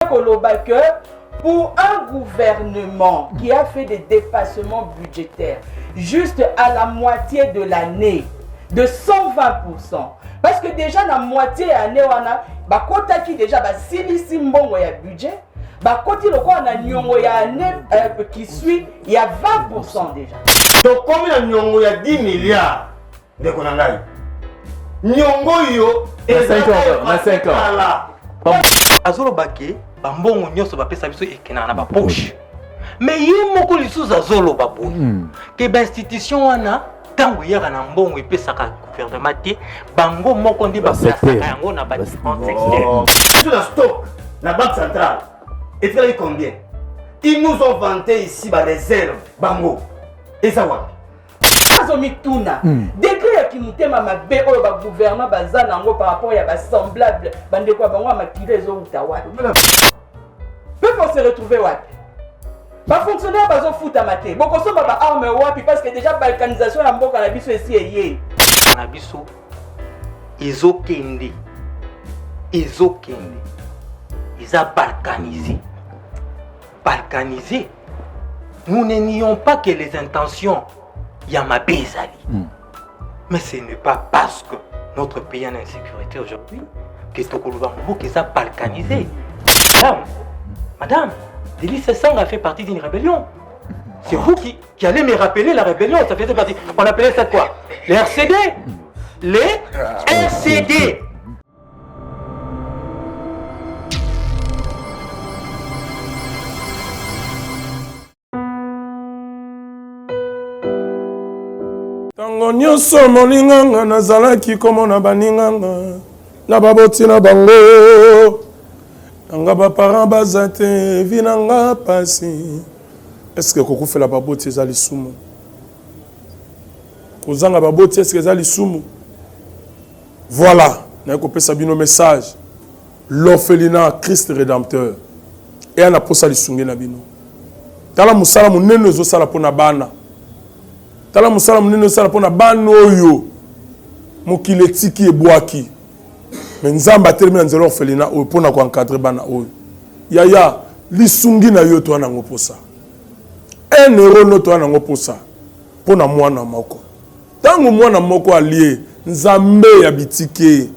koloba que pour un gouvernement qui a fait des dépassements budgétaires juste à la moitié de l'année, de 120%, parce que déjà la moitié de l'année, bakota qui déjà silisi mbongo ya budget, bakoti loko na nyongo ya année qui suit, il y a 20% déjà. Donc combien de nyongo ya 10 milliards de konangai? Nyongo yo na 5 ans. Azolo bake bambongo nyonso bapesa biso ekena na ba poche. Mais ye moko lisusu azolo babu. Que ba institution wana tango yaka na mbongo epesaka gouvernement te bango moko ndi ba pesa yango na ba différents secteurs. Sur la stock, la banque centrale, et tu combien? Ils nous ont vanté ici la réserve, bango. Et ça va. Azomituna, décret qui nous thème à ma bé au gouvernement bazan en par rapport à semblable bande quoi bango ma tiré zo utawa. Peut on se retrouver wapi? Ba fonctionnaire bazo foot à maté. Boko so ba arme wapi parce que déjà balkanisation ya mboka na biso ici yé. Na biso ezokende. Ezokende. Ils ont balkanisé. Balkanisé. Nous ne nions pas que les intentions Yamabezali. Mais ce n'est pas parce que notre pays est en insécurité aujourd'hui que Tokoloba Momo que ça balkanisé. Madame, Délice Sang a fait partie d'une rébellion. C'est vous qui allez me rappeler la rébellion. Ça faisait partie. On appelait ça quoi? Les RCD. Les RCD. Tango nyonso molinganga nazalaki komona baninganga na baboti na bango nanga baparent baza te vi nanga pasi. Est-ce que kokufela baboti eza lisumu? Kozanga baboti est-ce que eza lisumu? Voilà, naye kopesa bino message. L'orphelinat Christ rédempteur et ana posa lisungi na bino. Tala musala munene ezosala pona bana. Tala musala munene sala pona bano oyo mokile tiki ebwaki mais nzamba termina nzelo orphelina oyo pona ko encadrer bana oyo yaya lisungi na yo to na ngoposa 1 euro no to na ngoposa pona mwana moko tango mwana moko alie nzambe ya bitike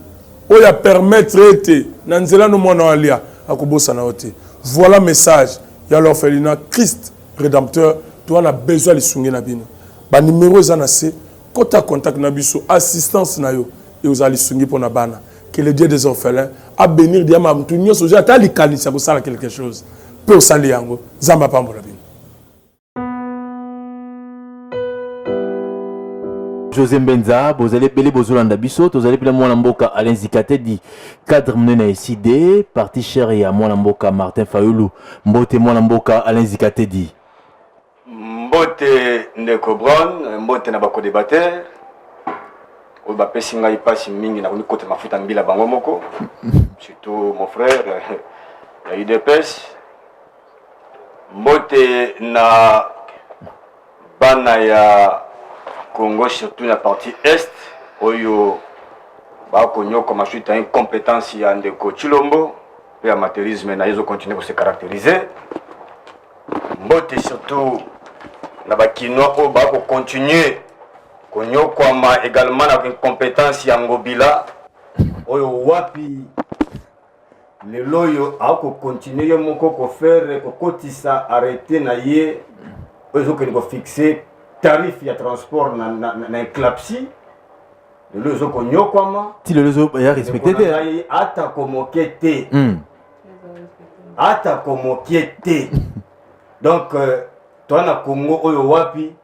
oya permettre ete na nzela no mwana alia akobosa na ote. Voilà message ya l'orphelinat Christ rédempteur to na besoin lisungi na bino. Ba numéro ezana se kota contact na biso assistance na yo et aux alisungi pour na bana que le Dieu des orphelins a bénir diama mtu nyoso ja tali kanisa ko sala quelque chose peut sali yango zamba pambola bino. José Mbenza, vous allez belé bozolanda biso, vous allez pela mwana mboka Alain Zikate di cadre mnena SID, parti cher ya mwana mboka Martin Fayulu, mbote mwana mboka Alain Zikate di. Mbote ndeko Brown, mbote na bako débatteur. Oyo bapesi ngai pasi mingi na koni kote mafuta mbila bango moko. Surtout mon frère ya UDPS. Mbote na bana ya Congo surtout na partie est oyo bako nyoko masuita incompétence ya ndeko Chilombo et amateurisme na yezo continuer pour se caractériser. Mbote surtout na bakinois oyo bako continuer konyokwama également na incompétence ya Ngobila oyo wapi lelo oyo ako continuer yo moko ko faire ko kotisa arrêter na ye oyo ko fixer tarif ya transport na éclampsie lelo oyo ko nyokwama ti lelo oyo ya respecter te ata komokete ata komokete donc toi na Congo oyo wapi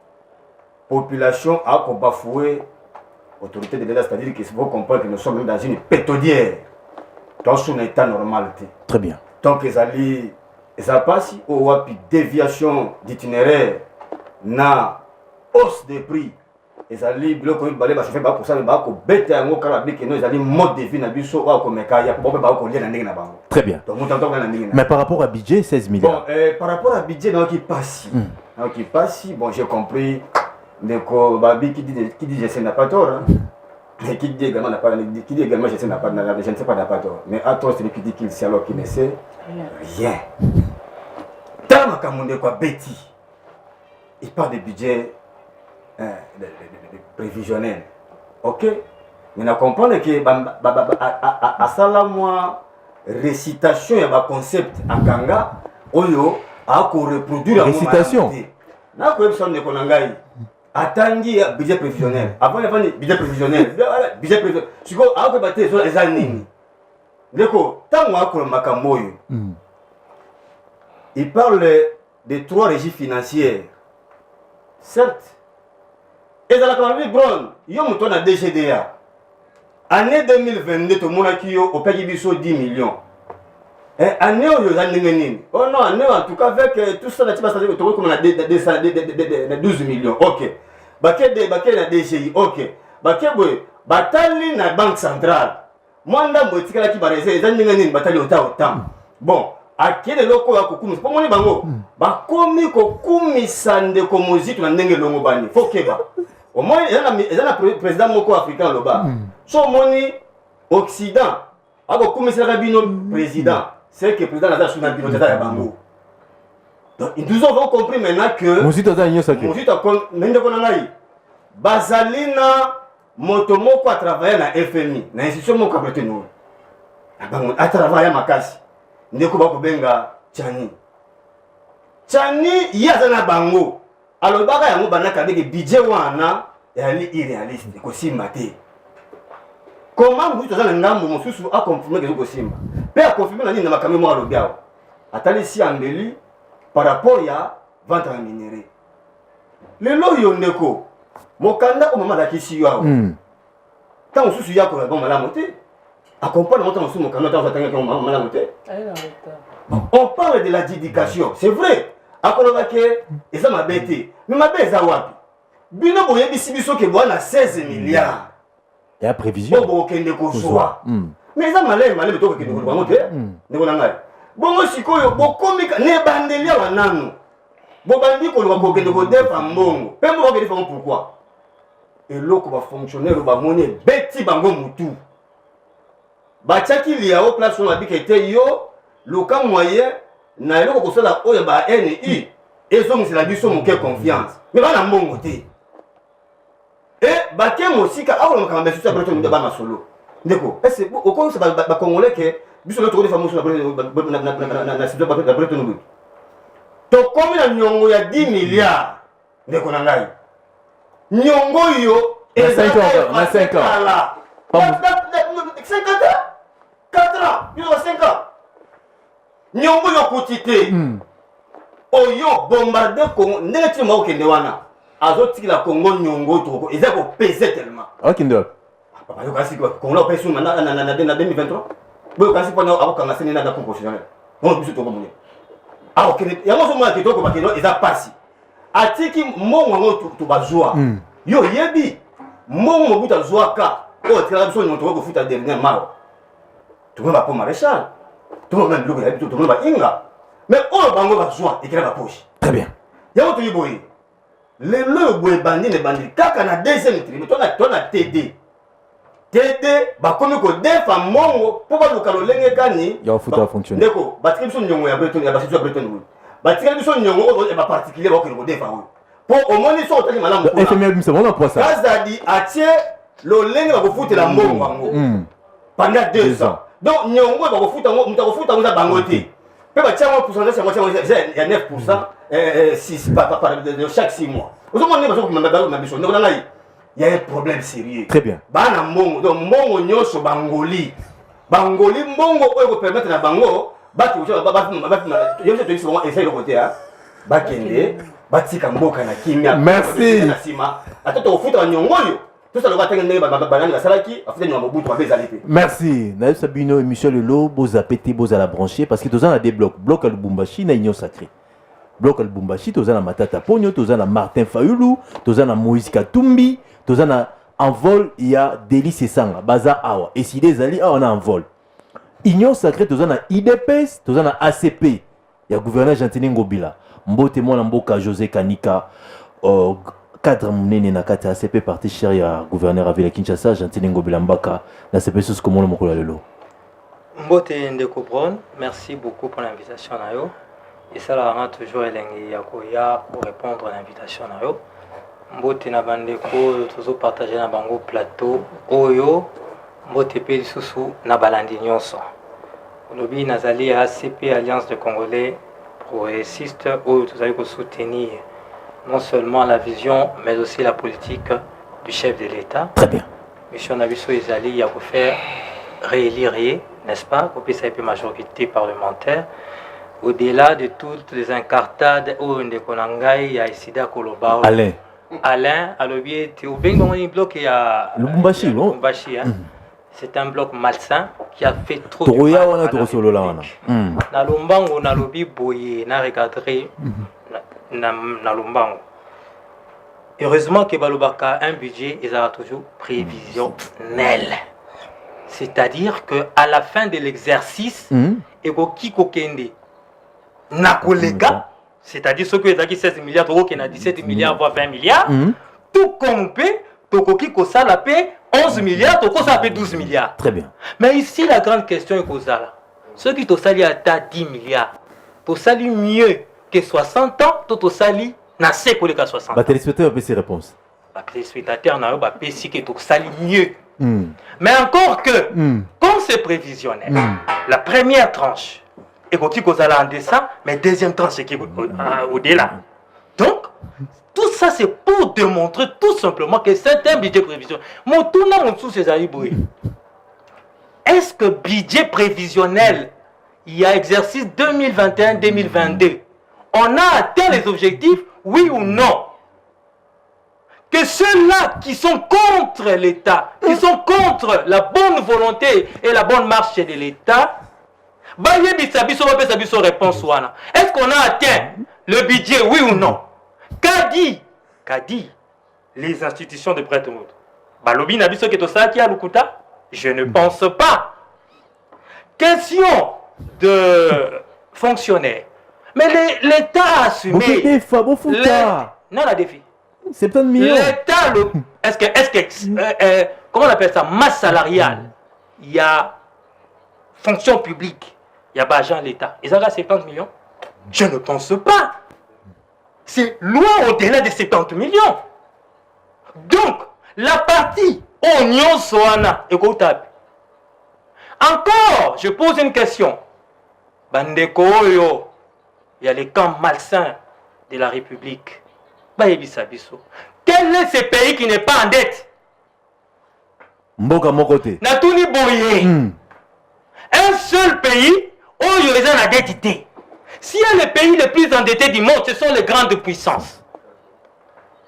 population a bafoué autorité de l'État, c'est-à-dire qu'il faut comprendre que nous sommes dans une pétodière dans son état normal. Très bien. Donc ils passent au wapi déviation d'itinéraire na hausse des prix. Ils allaient bloquer le balai, chauffer pour ça, mais ko bête en Okarabi que nous allons mode de vie na biso ou comme kaya pour pas ko lien na ndenge na bango. Très bien. Donc on entend na ndenge. Mais par rapport à budget 16 milliards. Bon, par rapport à budget donc il passe. Donc il passe, bon j'ai compris. Mais Babi qui dit je sais n'a pas tort. Mais qui dit également, qui dit également, je ne sais pas, n'a pas tort. Mais à toi, c'est lui qui dit qu'il sait alors qu'il ne sait rien. Dans ma camonde, quoi, Betty, il parle de budget prévisionnel. Ok? Mais on comprend que à ça, moi, récitation, il y a un concept à Kanga, oyo, à reproduire récitation. Na ko episode de Konangai. Atangi budget prévisionnel. Avant il y avait budget prévisionnel. Budget prévisionnel. Siko a ko baté so eza nini. Ndeko, tango akolo makambo oyo. Il parle de 3 régies financières. Certes. Et dans la campagne Brown, yo muto na DGDA. Année 2022 to monaki yo au pays biso 10 millions. Année où ils ont oh non, année en tout cas avec tout ça, tu vas savoir que tu as 12 millions. Ok. Baké na DGI. Ok. Baké boy. Batali na banque centrale. Moi ndambo etikala ki bareze ezandenga batali autant. Bon, akele loko ya kokumu. Pour moi bango. Ba komi ko kumisa ndeko mozito na ndenge longo bani. Fokeba. Au moins ezana président moko africain loba. So moni Occident. Ako kumisa rabino président. C'est que le président a sous un pilote de Bango. Donc, nous avons compris maintenant que. Mosito a une sacrée. Mosito a compris. Bazalina Motomoko a travaillé dans la FMI. Dans l'institution Moko a prêté nous. A travaillé à Makasi. Ndeko Bakobenga Tchani. Tchani, il y a dans Bango. Alors, Baga Yango Banaka avec le budget wana est irréaliste. Il faut s'y mater. Comment vous avez un nombre de choses à confirmer que vous avez Père confirmer la ligne de ma caméra au Biao. Attendez si Angeli par rapport à vente en minerai. Le lot yondeko. Mon candidat au moment d'acquisition. Quand on se souvient qu'on a bon mal à monter, accompagne mon temps sur mon candidat dans un temps mal à monter. On parle de la dédication. C'est vrai. À Kolobake, et ça m'a bêté. Mais ma bête à Wapi. Bino Boye Bissibiso qui boit à 16 milliards. Il y a prévision. Bon, mais ça m'a l'air mal de toi qui nous voit monter. Bon, si quoi, bon, comme ne bandelia wa nanu. Bon, bandi qu'on va coquer de vos def en bon. Peu moi que différent pourquoi. Et l'eau va fonctionner, va monnaie, bêti bango moutou. Bachaki liya au place on a dit que était yo, le cas moyen, na yo ko sala o ya ba NI. Et ça, c'est la biso mon confiance. Mais va na mon côté. Et baké mosika awo makamba besu sa breton de bana solo ndeko est-ce au quoi c'est ba congolais que biso na to de fameux na breton to comme la nyongo ya 10 milliards ndeko na ngai nyongo yo et 5 ans na 5 ans 5 ans 4 ans yo 5 ans nyongo yo kutite oyo bombarder Congo ndenge ti mo kende wana azoti la Congo nyongo toko eza ko peser tellement OK ndo papa yo kasi ko Congo peser na 2023 boyo kasi pona abokanga sene na constitutionnel on biso toko moni ah OK ya mo so mo ke toko bakeno eza pasi atiki mongo to bazwa yo yebi mongo buta zwa ka o tira biso nyongo toko futa dernier maro to ba po maréchal to ba même logo ya to ba inga mais o bango bazwa ekira ba poche très bien ya to yiboyi le lobo bandi ne bandi kaka na deuxième trimestre on a TD ba komi ko defa mongo po ba lukalo lenge kani ya futa fonctionner ndeko ba tribiso nyongo ya breton ya ba situ breton wu ba tribiso nyongo o ba particulier ba ko defa wu po au moins so tali malamu ko FMI bimsa mona pour ça kazadi atie lo lenge ba ko futela mongo wango pendant 2 ans donc nyongo ba ko futa ngo mutako futa ngo za bangote pe ba tiamo pourcentage ya 9% 6 par chaque 6 mois. Vous avez il y a un problème sérieux. Très bien. Bana mongo, donc mongo nyoso bangoli. Bangoli mongo oyo permettre na bango bati yo se tisi bon essayer de côté hein. Bakende, batika mboka na kimia. Merci. Na sima. Atoto ofuta nyongo yo. Tout ça le va tenir banani la salaki, afuta nyongo butu ba bezalite. Merci. Naïf Sabino et Michel Lelo, boza pété, boza la brancher parce que tous en a des blocs à Lubumbashi na union sacrée. Bloc à Lubumbashi, tous en a Matata Pogno, tous en a Martin Fayulu, tous en a Moïse Katumbi, tous en a en vol, il y a Délice Sanga, Baza Awa. Et si les alliés, on a en vol. Union sacrée, tous en a IDPS, tous en a ACP. Il y a gouverneur Gentini Ngobila. Mbote Mboka José Kanika, cadre monene na kati ACP parti cher ya gouverneur à Ville Kinshasa Gentile Ngobila Mbaka na CP sous comme mokolo lelo. Mbote Ndeko Brown, merci beaucoup pour l'invitation nayo. Et ça la rend toujours elengi ya koya pour répondre à l'invitation nayo. Mbote na bandeko toujours partager na bango plateau oyo mbote pe lisusu na balandi nyonso. Lobi nazali à ACP Alliance de Congolais progressistes oyo tozali ko soutenir non seulement la vision mais aussi la politique du chef de l'État. Très bien. Mission Nabiso Izali, il y a pour faire réélire, n'est-ce pas, pour que ça ait une majorité parlementaire. Au-delà de toutes les incartades, où on est il y a Isida Kolobao. Alain, à l'objet, au bloc, il y a Lubumbashi, non? Lubumbashi, hein. C'est un bloc malsain qui a fait trop de mal à la République. Na Lumbango, na lobi boye, na recadré, na Lumbango. Heureusement que Balobaka a un budget, ils ont toujours prévisionnel. C'est-à-dire qu'à la fin de l'exercice, Eko Kende, Nakolega, c'est-à-dire ceux qui ont 16 milliards d'euros, qui ont 17 milliards, voire 20 milliards, tout compé, Tokoki Kosa la paix 11 milliards, Toko ça paie 12 milliards. Très bien. Mais ici, la grande question est Kozala. Ceux qui t'ont sali à 10 milliards, t'ont sali mieux que 60 ans, t'ont sali na se pour les cas 60. Les téléspectateurs ont ces réponses. Les téléspectateurs n'ont pas pu que tout ça mieux. Mais encore que, comme c'est prévisionnel, la première tranche est qui cause en descend, mais deuxième tranche est qui au-delà. Donc, tout ça c'est pour démontrer tout simplement que c'est un budget prévisionnel. Mon tournant mon sous ces aliboués. Est-ce que budget prévisionnel, il y a exercice 2021-2022, on a atteint les objectifs? Oui ou non? Que ceux-là qui sont contre l'État, qui sont contre la bonne volonté et la bonne marche de l'État, réponse. Est-ce qu'on a atteint le budget, oui ou non? Qu'a dit les institutions de Bretton Woods? Balobi Nabiso Ketosaki à Lukuta? Je ne pense pas. Question de fonctionnaires. Mais l'État a assumé. Non, la défi. 70 millions. L'État, comment on appelle ça? Masse salariale. Il y a fonction publique. Il y a pas agent de l'État. Ils ont 70 millions? Je ne pense pas. C'est loin au-delà de 70 millions. Donc, la partie Oignon Soana, écoutable. Encore, je pose une question. Bandeko Oyo. Il y a les camps malsains de la République. Quel est ce pays qui n'est pas en dette? Mboka Mokote. Natuni Boye. Un seul pays où il y a la dette. S'il y a les pays les plus endettés du monde, ce sont les grandes puissances.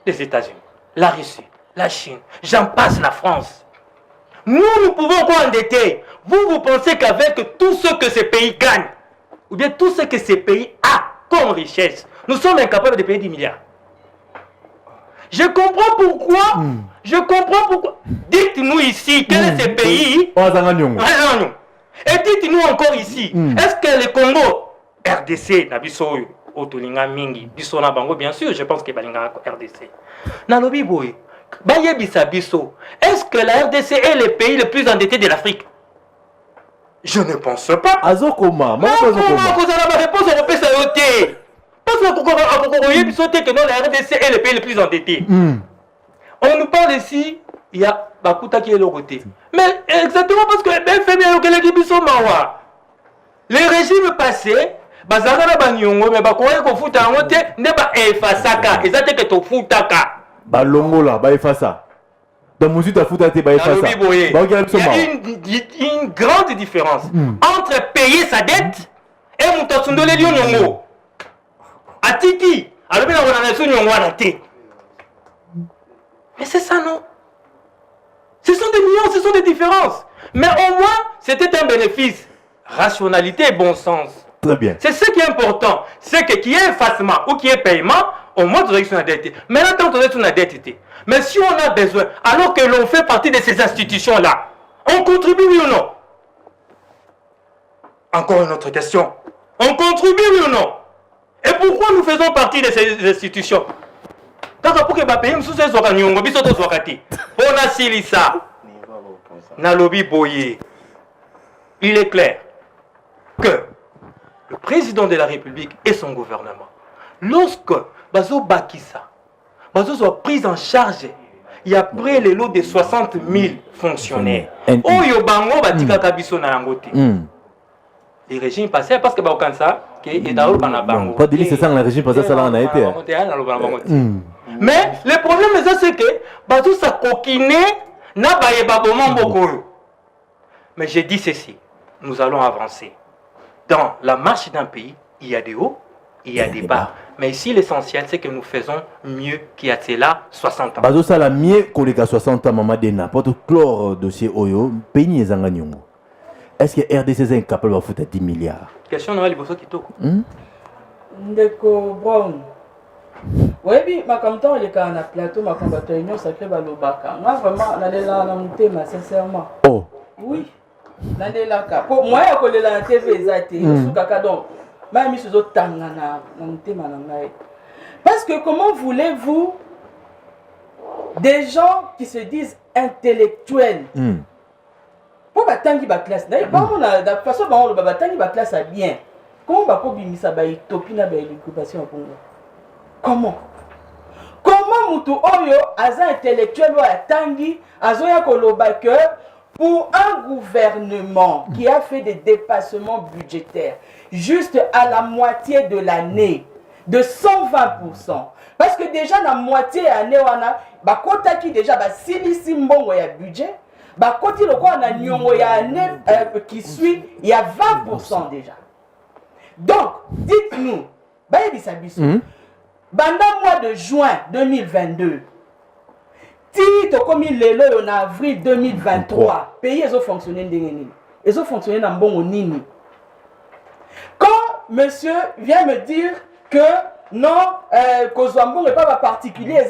Les États-Unis, la Russie, la Chine, j'en passe la France. Nous pouvons quoi endetter? Vous pensez qu'avec tout ce que ces pays gagnent, ou bien tout ce que ces pays ont comme richesse, nous sommes incapables de payer 10 milliards. Je comprends pourquoi. Dites-nous ici, quel est ce pays? Et dites-nous encore ici, est-ce que le Congo, RDC, Nabiso, Otolinga Mingi, Bisona Bango, bien sûr, je pense que Balinga RDC. Nalobi Boy, Baye Bisabiso, est-ce que la RDC est le pays le plus endetté de l'Afrique? Je ne pense pas. Azokoma, ma réponse est repérée. Parce que la RDC est le pays le plus endetté. On nous parle ici, il y a Bakuta qui est de l'autre côté. Mais exactement parce que les régimes passés, Bazara Banyongo, mais Bakoye Kofuta Angote, n'est pas Efasaka. Et ça, c'est que tu Futaka. Balongola, Baefasa. Dans mon sud, tu as Baefasa. Il y a une grande différence entre payer sa dette et Moutasundole Lyongo. Atiki, alors bien on a la mais c'est ça non? Ce sont des millions, ce sont des différences. Mais au moins, c'était un bénéfice. Rationalité et bon sens. Très bien. C'est ce qui est important. C'est que qu'il y ait effacement ou qu'il y ait paiement, au moins tu as sur la dette. Maintenant, quand tu es sur la dette, mais si on a besoin, alors que l'on fait partie de ces institutions-là, on contribue oui ou non? Encore une autre question. On contribue oui ou non? Et pourquoi nous faisons partie de ces institutions? kaka pour que bapaye mosusu ezwaka niongo biso tozwaka te mpo nasilisa nalobi boye. Il est clair que le président de la République et son gouvernement, lorsque Bazo Bakissa, Bazo soit pris en charge, il y a près le lot de 60 000 fonctionnaires. Oyo bango batika kabiso na yangote. Les régimes passés parce que Baokansa qui est dans le bango. Pas dire c'est ça le régime passé ça là on a été. Mais le problème c'est que Bazo sa coquiné na baye baboma boko. Mais j'ai dit ceci, nous allons avancer. Dans la marche d'un pays, il y a des hauts, il y a des bas. Mais ici, l'essentiel, c'est que nous faisons mieux qu'il y a cela 60 ans. Bazo ça la mieux qu'on les 60 ans, maman Dena. Pour tout clore dossier Oyo, pays n'y est-ce que RDC est incapable de foutre 10 milliards? Question de Liboso Kitoko. Ndeko Brown. Oui, ma comme temps, il est quand on a plateau, ma combattant union sacrée Balobaka. Moi, vraiment, on allait là, on a monté, sincèrement. Oh. Oui. Pour moi, je connais la TV, donc, parce que comment voulez-vous des gens qui se disent intellectuels pour batangi ba classe de toute façon ba batangi ba classe à bien comment ba ko bimisa ba utopie na ba l'occupation au Congo comment mutu oyo aza intellectuel wa tangi azoya koloba que pour un gouvernement qui a fait des dépassements budgétaires juste à la moitié de l'année, de 120%, parce que déjà la moitié de l'année, bah kota qui déjà bah silisi mbongo ya budget, bah koti le quoi on a nyongo ya année qui suit, il y a 20% déjà. Donc dites-nous, bah yebisa biso, pendant mois de juin 2022. Si tu as commis en avril 2023, les pays ont fonctionné. Ils ont fonctionné dans bon nini. Quand monsieur vient me dire que non, Kozwambon n'est pas particulier,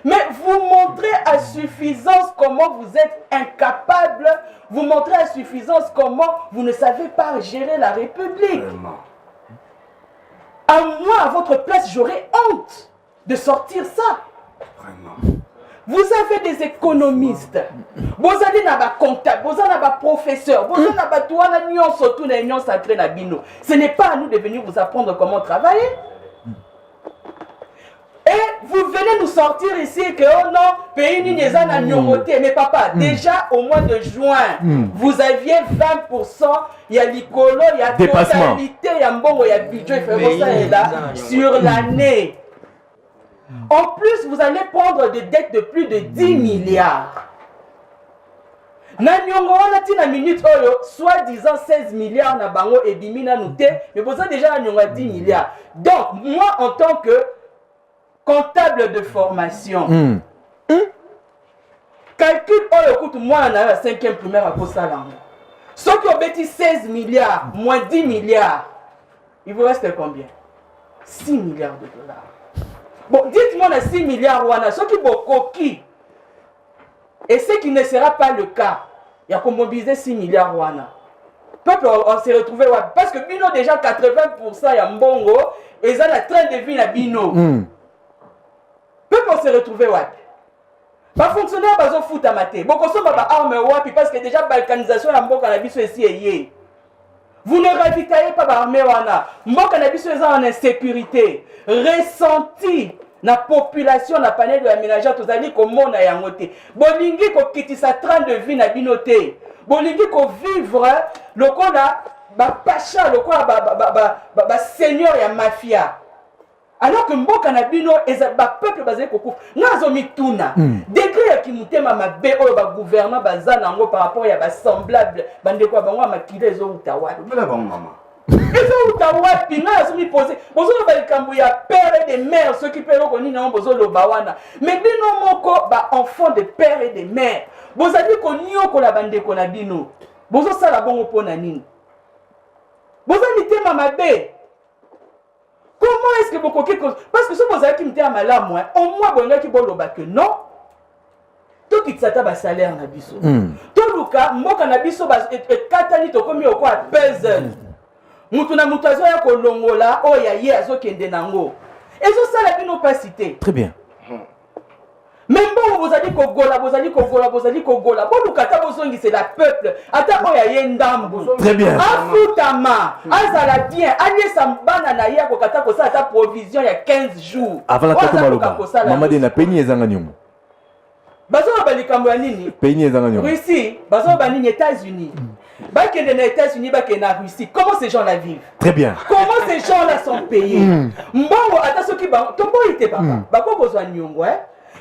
mais vous montrez à suffisance comment vous êtes incapable, vous montrez à suffisance comment vous ne savez pas gérer la République. Vraiment. À moi, à votre place, j'aurais honte de sortir ça. Vraiment. Vous avez des économistes, vous avez des comptables, vous avez des professeurs, vous avez des union sacrée na bino. Ce n'est pas à nous de venir vous apprendre comment travailler. Et vous venez nous sortir ici que oh non, pays n'y a nyomoté. Mais papa, déjà au mois de juin, vous aviez 20%, il y a l'icolo, il y a totalité, il y a mbongo, il y a budget, sur l'année. En plus, vous allez prendre des dettes de plus de 10 milliards. Nanyongo on a dit la minute soit disant 16 milliards na bango et bimina nouté, mais vous avez déjà nanyongo 10 milliards. Donc, moi en tant que comptable de formation, calcul coûte moi en la 5e primaire à Kosalango. Ceux qui ont bêti 16 milliards, moins 10 milliards, il vous reste combien? 6 milliards de dollars. Bon, dites-moi les 6 milliards, ceux qui ont qui et ce qui ne sera pas le cas, il y a qu'on mobiliser 6 milliards. Peuple, on s'est retrouvé, parce que Bino déjà 80% il y a Mbongo, et ils ont la train de vie à Bino. Peuple, on s'est retrouvé, pas fonctionnaire, ils ont foutu à mater. Beaucoup sont armes, parce que déjà, la balkanisation, la Mbongo, la biso ici, vous ne ravitaillez pas l'armée wana. Moi cannabis en insécurité, ressenti la population na panel de la ménagère tous allez comme mon na yangote. Bolingi ko kitisa train de vie na binoté. Bolingi ko vivre le ko na ba pacha le ko ba seigneur ya mafia. Alors que mboka na bino ba peuple basé ko kouf. Nazo mituna. Degré ki mutema mabe o ba gouvernement bazana ngo par rapport ya ba semblable bande ko bango makile zo utawa. Bela bon maman. Ils ont utawa pinga zo mi poser. Bozo ba likambu ya père et de mère ceux qui pèrent ko ni na bozo lo bawana. Mais bino moko ba enfant de père et de mère. Bozali ko nyoko la bande ko na bino. Bozo sala bongo pona nini. Bozo mitema mabe. Comment est-ce que beaucoup de choses... Parce que si vous avez qui me dit à ma lame, au moins, vous avez qui que non. Tout qui s'attend à salaire na biso. Tout le cas, moi quand na biso et katani to komi au quoi puzzle. Mutuna mutazo ya kolongola, oh ya ye azo kende nango. Et ça la bino pas cité. Très bien. Même bon, vous allez Kogola, vous allez Kogola, vous allez Kogola. Bon, nous, kata bozongi, c'est la peuple. Attends, il y a une dame. Très bien. Afoutama, azala bien. Agnès Sambana na ya kokata kosa ta provision il y a 15 jours. Avant la kata maloba. Maman de na peigné ezanga nyongo. Bazo balikambo ya nini? Peigné ezanga nyongo. Russie, bazo banini États-Unis. Bakende na États-Unis, bakende na Russie. Comment ces gens-là vivent? Très bien. Comment ces gens-là sont payés? Mbongo ata soki ba tombo ite papa. Bako kozwa nyongo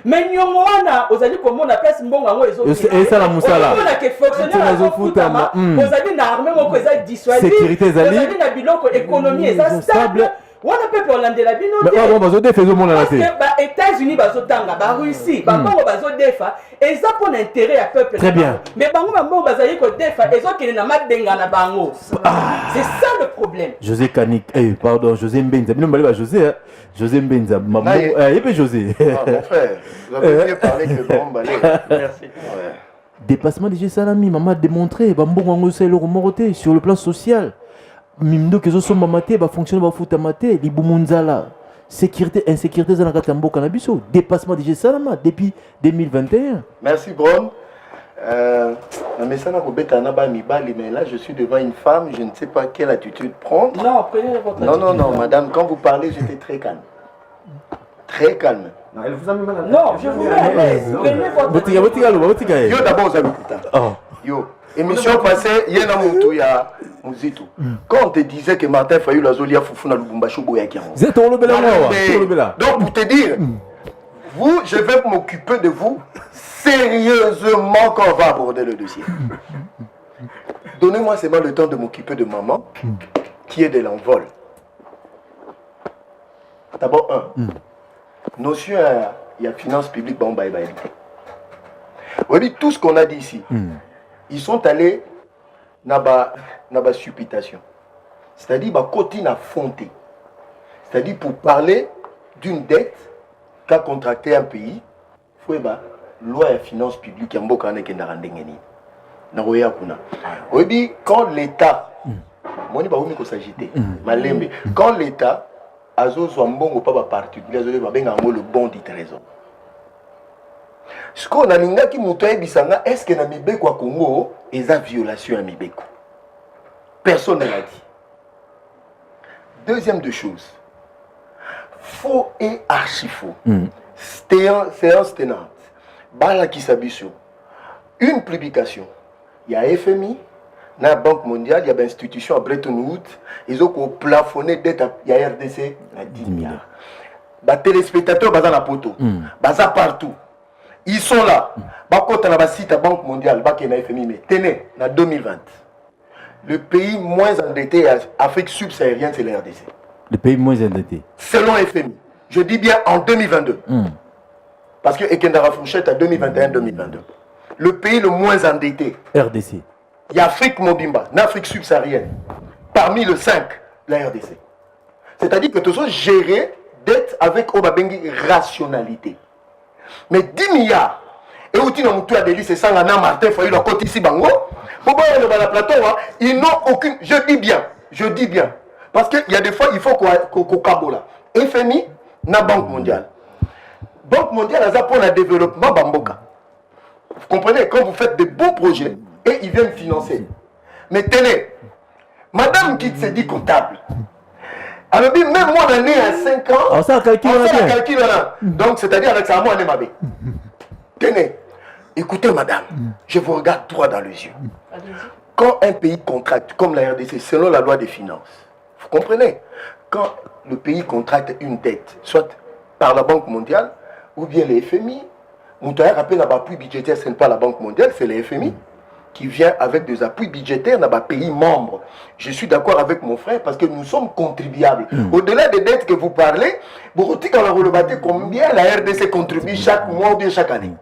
mais nyongo wana ozali komona place mbongo yango eza la musala. Ozali ke fonctionnaire na futama. Ozali na armée moko eza dissuasive. Sécurité ezali. Ozali na biloko économie eza stable. wana pe olandela bino te mais bon bazodefa ezomona na te ba États-Unis bazotanga ba Russie bango bazodefa eza pour l'intérêt ya peuple très bien mais bango bango bazali ko defa ezokene na madenga na bango c'est ça le problème José Kanik pardon José Mbenza bino mbali ba José José Mbenza maman et José mon frère vous avez mieux parlé que le grand balai merci dépassement de Salami maman a démontré bambongo ngo c'est le remoroté sur le plan social mimdo kezo somba maté ba fonctionner ba futa maté libumunzala sécurité insécurité za kati mboka na biso dépassement de Salama depuis 2021 merci Bron na mesana ko beta na ba mibali mais là je suis devant une femme je ne sais pas quelle attitude prendre non prenez votre attitude. Non madame quand vous parlez j'étais très calme non je vous mets prenez votre attitude yo d'abord vous avez écouté yo émission passée yena mutu ya Muzito. Quand on te disait que Martin Fayulu Azolia Foufou na Lubumbashi Boyaki. Donc pour te dire, vous, je vais m'occuper de vous sérieusement quand on va aborder le dossier. Donnez-moi seulement le temps de m'occuper de maman qui est de l'envol. D'abord notion il y a finance publique bon bye bye. Oui, tout ce qu'on a dit ici. Ils sont allés naba supputation. C'est-à-dire bah côté na fonté. C'est-à-dire pour parler d'une dette qu'a contracté un pays, faut bah loi et finance publique mboka na kenda randengeni. Na roya kuna. Oui, quand l'État moni ba omi ko s'agiter. Malembe. Quand l'État azo so mbongo pa ba particulier azo ba benga ngo le bon du trésor. Ce qu'on a l'ingaki mutoye bisanga est-ce que na mibeko à Congo eza violation à mibeko. Personne ne l'a dit. Deuxième de choses, faux et archi faux. Séance tenante. Bala qui s'abissou. Une publication. Il y a FMI, il y a Banque mondiale, il y a une institution à Bretton Woods, ils ont plafonné dette il y a RDC à 10 milliards. Les téléspectateurs sont dans la poteau. Ils sont partout. Ils sont là. Quand on a un site à Banque mondiale, il y a FMI, mais tenez, en 2020. Le pays moins endetté en Afrique subsaharienne, c'est la RDC. Le pays moins endetté. Selon FMI. Je dis bien en 2022. Parce que Ekendara Fourchette à 2021-2022. Le pays le moins endetté. RDC. Il y a Afrique Mobimba, l'Afrique subsaharienne. Parmi le 5, la RDC. C'est-à-dire que tout ça géré dette avec Obabengi rationalité. Mais 10 milliards. Et où tu n'as pas de c'est ça, Martin Fayulu, côté ici, Bango. La plateau, ils n'ont aucune. Je dis bien. Parce qu'il y a des fois, il faut qu'on cabola. FMI, na Banque mondiale. Banque mondiale, elle a pour le développement Bamboka. Vous comprenez, quand vous faites de beaux projets, et ils viennent financer. Mais tenez, madame qui se dit comptable, elle dit, même moi, on est à 5 ans, on s'en calcule là. Donc, c'est-à-dire, avec ça, moi, on est ma bé. Tenez. Écoutez, madame, je vous regarde droit dans les yeux. Quand un pays contracte, comme la RDC, selon la loi des finances, vous comprenez, quand le pays contracte une dette, soit par la Banque mondiale, ou bien les FMI, on doit rappeler un appui budgétaire, ce n'est pas la Banque mondiale, c'est les FMI, qui vient avec des appuis budgétaires dans les pays membres. Je suis d'accord avec mon frère parce que nous sommes contribuables. Au-delà des dettes que vous parlez, vous dites combien la RDC contribue chaque mois ou bien chaque année.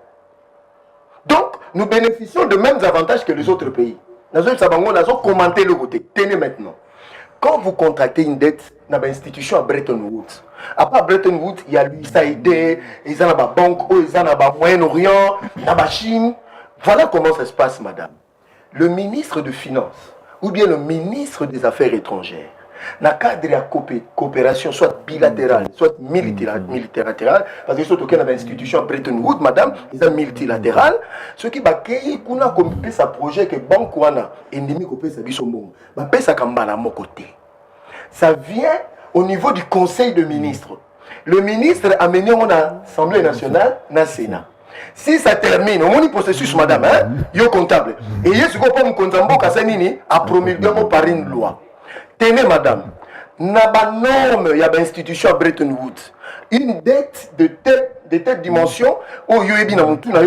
Donc, nous bénéficions de mêmes avantages que les autres pays. Nous avons commenté le côté. Tenez maintenant. Quand vous contractez une dette dans l'institution à Bretton Woods, à part Bretton Woods, il y a l'USAID, il y a la banque, il y a le Moyen-Orient, la Chine. Voilà comment ça se passe, madame. Le ministre de Finances, ou bien le ministre des Affaires étrangères, Dans le cadre de la coopération, soit bilatérale, soit multilatérale, parce que surtout qu'il y a une institution Bretton Woods, madame, ils sont multilatérales. Ce qui va créer un projet que banque wana endémique au pays Bisombo, va payer ça comme à mon côté. Ça vient au niveau du Conseil de ministres. Le ministre a mené en Assemblée nationale, dans le Sénat. Si ça termine, au moins processus, madame, il y a comptable. Et il y a ce qu'on peut me comptable, à promulguer par une loi. Tenez, madame, il y a une norme, il y a une institution à Bretton Woods. Une dette de telle dimension, où il y a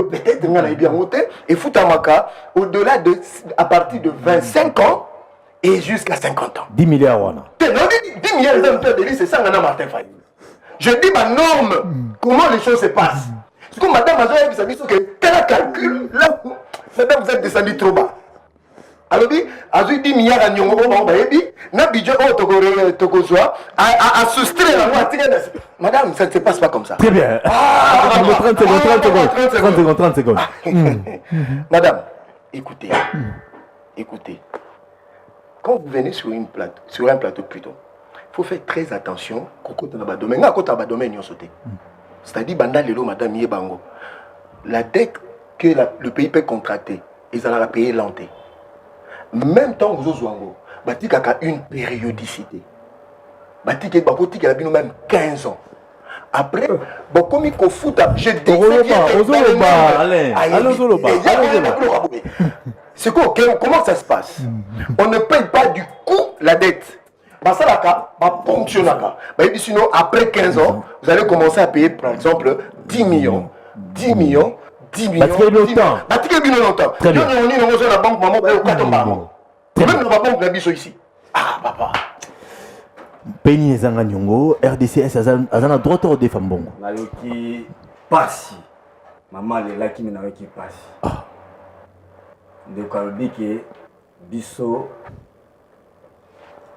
peut-être bien monté, et foutamaka, au-delà de, à partir de 25 ans et jusqu'à 50 ans. 10 milliards, wana. 10 milliards, c'est ça, Martin Fayulu. Je dis ma norme, comment les choses se passent. C'est comme madame Azoya, vous savez que quel calcul, là, madame, vous êtes descendu trop bas. Alors, Azoya 10 milliards à Nyongo, n'a budget au Togozoa, à soustraire la loi. Madame, ça ne se passe pas comme ça. Très bien. 30 secondes. Madame, écoutez. Quand vous venez sur un plateau plutôt, il faut faire très attention quand on a un domaine. C'est-à-dire, madame Yebango, la dette que le pays peut contracter, ils allaient la payer lente. Même temps, vous avez une périodicité. Vous avez même 15 ans. Après, comme il faut je c'est quoi? Comment ça se passe? On ne paye pas du coup la dette. Sinon, après 15 ans, vous allez commencer à payer, par exemple, 10 millions. 10 millions. Très bien. Même dans la banque, la biso ici. Ah, papa. Penny Nezanga Nyongo, RDCS, Azana droit au défend bon. Nayoki Passi. Maman, elle est là qui m'a nayoki Passi. Donc, on dit que biso.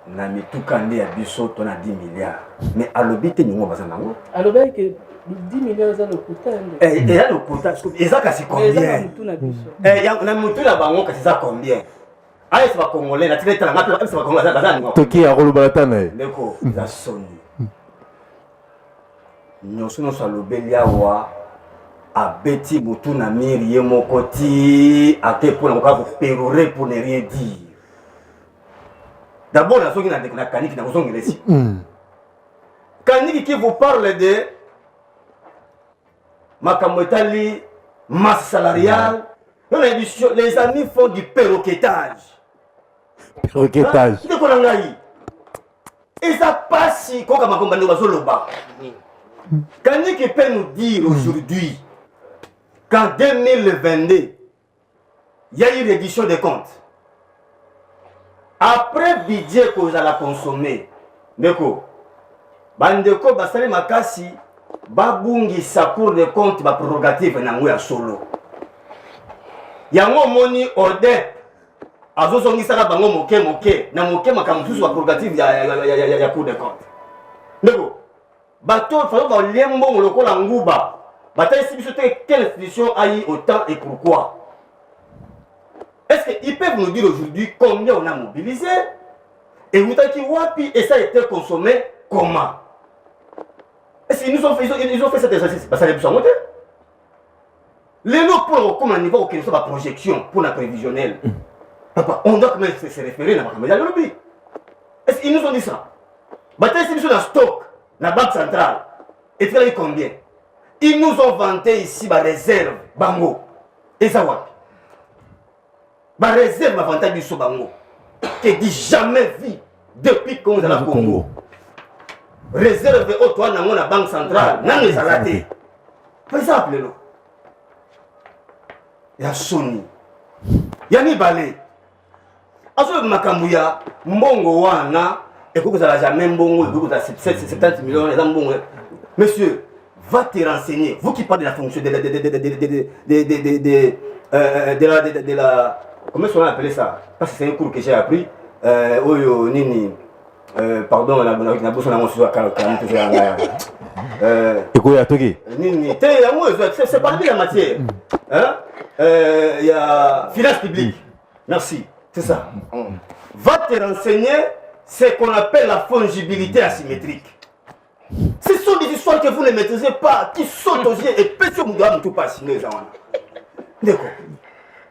Na mitukande à biso ton a 10 milliards. Mais à l'obité, nous avons besoin d'ango. À l'obité, 10 milliards, c'est le coût. Et là, le coût, et ça, c'est combien? Et il y a un mouton à bango, c'est ça combien? Ah, c'est pas congolais, la tête est en appel, c'est pas congolais, Toki à Rolo Balatane. D'accord, la sonne. Nous sommes sur l'obélia wa à Betty Moutouna Miri, mon côté, à quel point on va vous pérorer pour ne rien dire. D'abord, la zone qui a Kaniki dans zone ici. Kaniki qui vous parle de Makamotali, masse salariale. Les amis font du perroquetage. Perroquetage. Et ça passe si quand on a Kaniki peut nous dire aujourd'hui qu'en 2022, il y a eu l'édition des comptes. Après budget que vous allez consommer, Ndeko, Bandeko Basale Makasi, Babungi sa cour de compte, ba prérogative na ngwe ya solo. Yango moni ode, azoso ngisaka bango moke, na moke makamususu ba prérogative ya cour de compte. Ndeko, bato falo ba lembo lokola nguba, bataille si biso te quelle institution a eu autant et pourquoi? Est-ce qu'ils peuvent nous dire aujourd'hui combien on a mobilisé? Et vous avez dit wapi et ça a été consommé comment? Est-ce qu'ils nous ont fait, ils ont fait cet exercice? Ça les besoin. Les lots pour comme un niveau auquel nous sommes projection pour la prévisionnelle. Papa, on doit quand même se référer à la lobby. Est-ce qu'ils nous ont dit ça? Bataille c'est sur la stock, la banque centrale. Et tu as combien? Ils nous ont vanté ici la réserve, bango. Et ça wapi? Ma réserve avantage du Sobango, que dit jamais vu depuis qu'on est à Congo. Réserve au toit dans la banque centrale, non les salatés. Par exemple, il y a Sony, il y a Nibale. Ensuite, Makamouya, Mbongo Wana, et que vous n'avez jamais Mbongo, et que vous avez 70 millions, les Mbongo. Monsieur, va te renseigner, vous qui parlez de la fonction de la comment est-ce qu'on a appelé ça? Parce que c'est un cours que j'ai appris. Nini. Pardon, la bourse de la monture à Nini. C'est parmi la matière. Il y a finance publique. Merci. C'est ça. Va te renseigner ce qu'on appelle la fongibilité asymétrique. Ce sont des histoires que vous ne maîtrisez pas, qui sautent aux yeux et pèsent au monde tout pas signé. D'accord.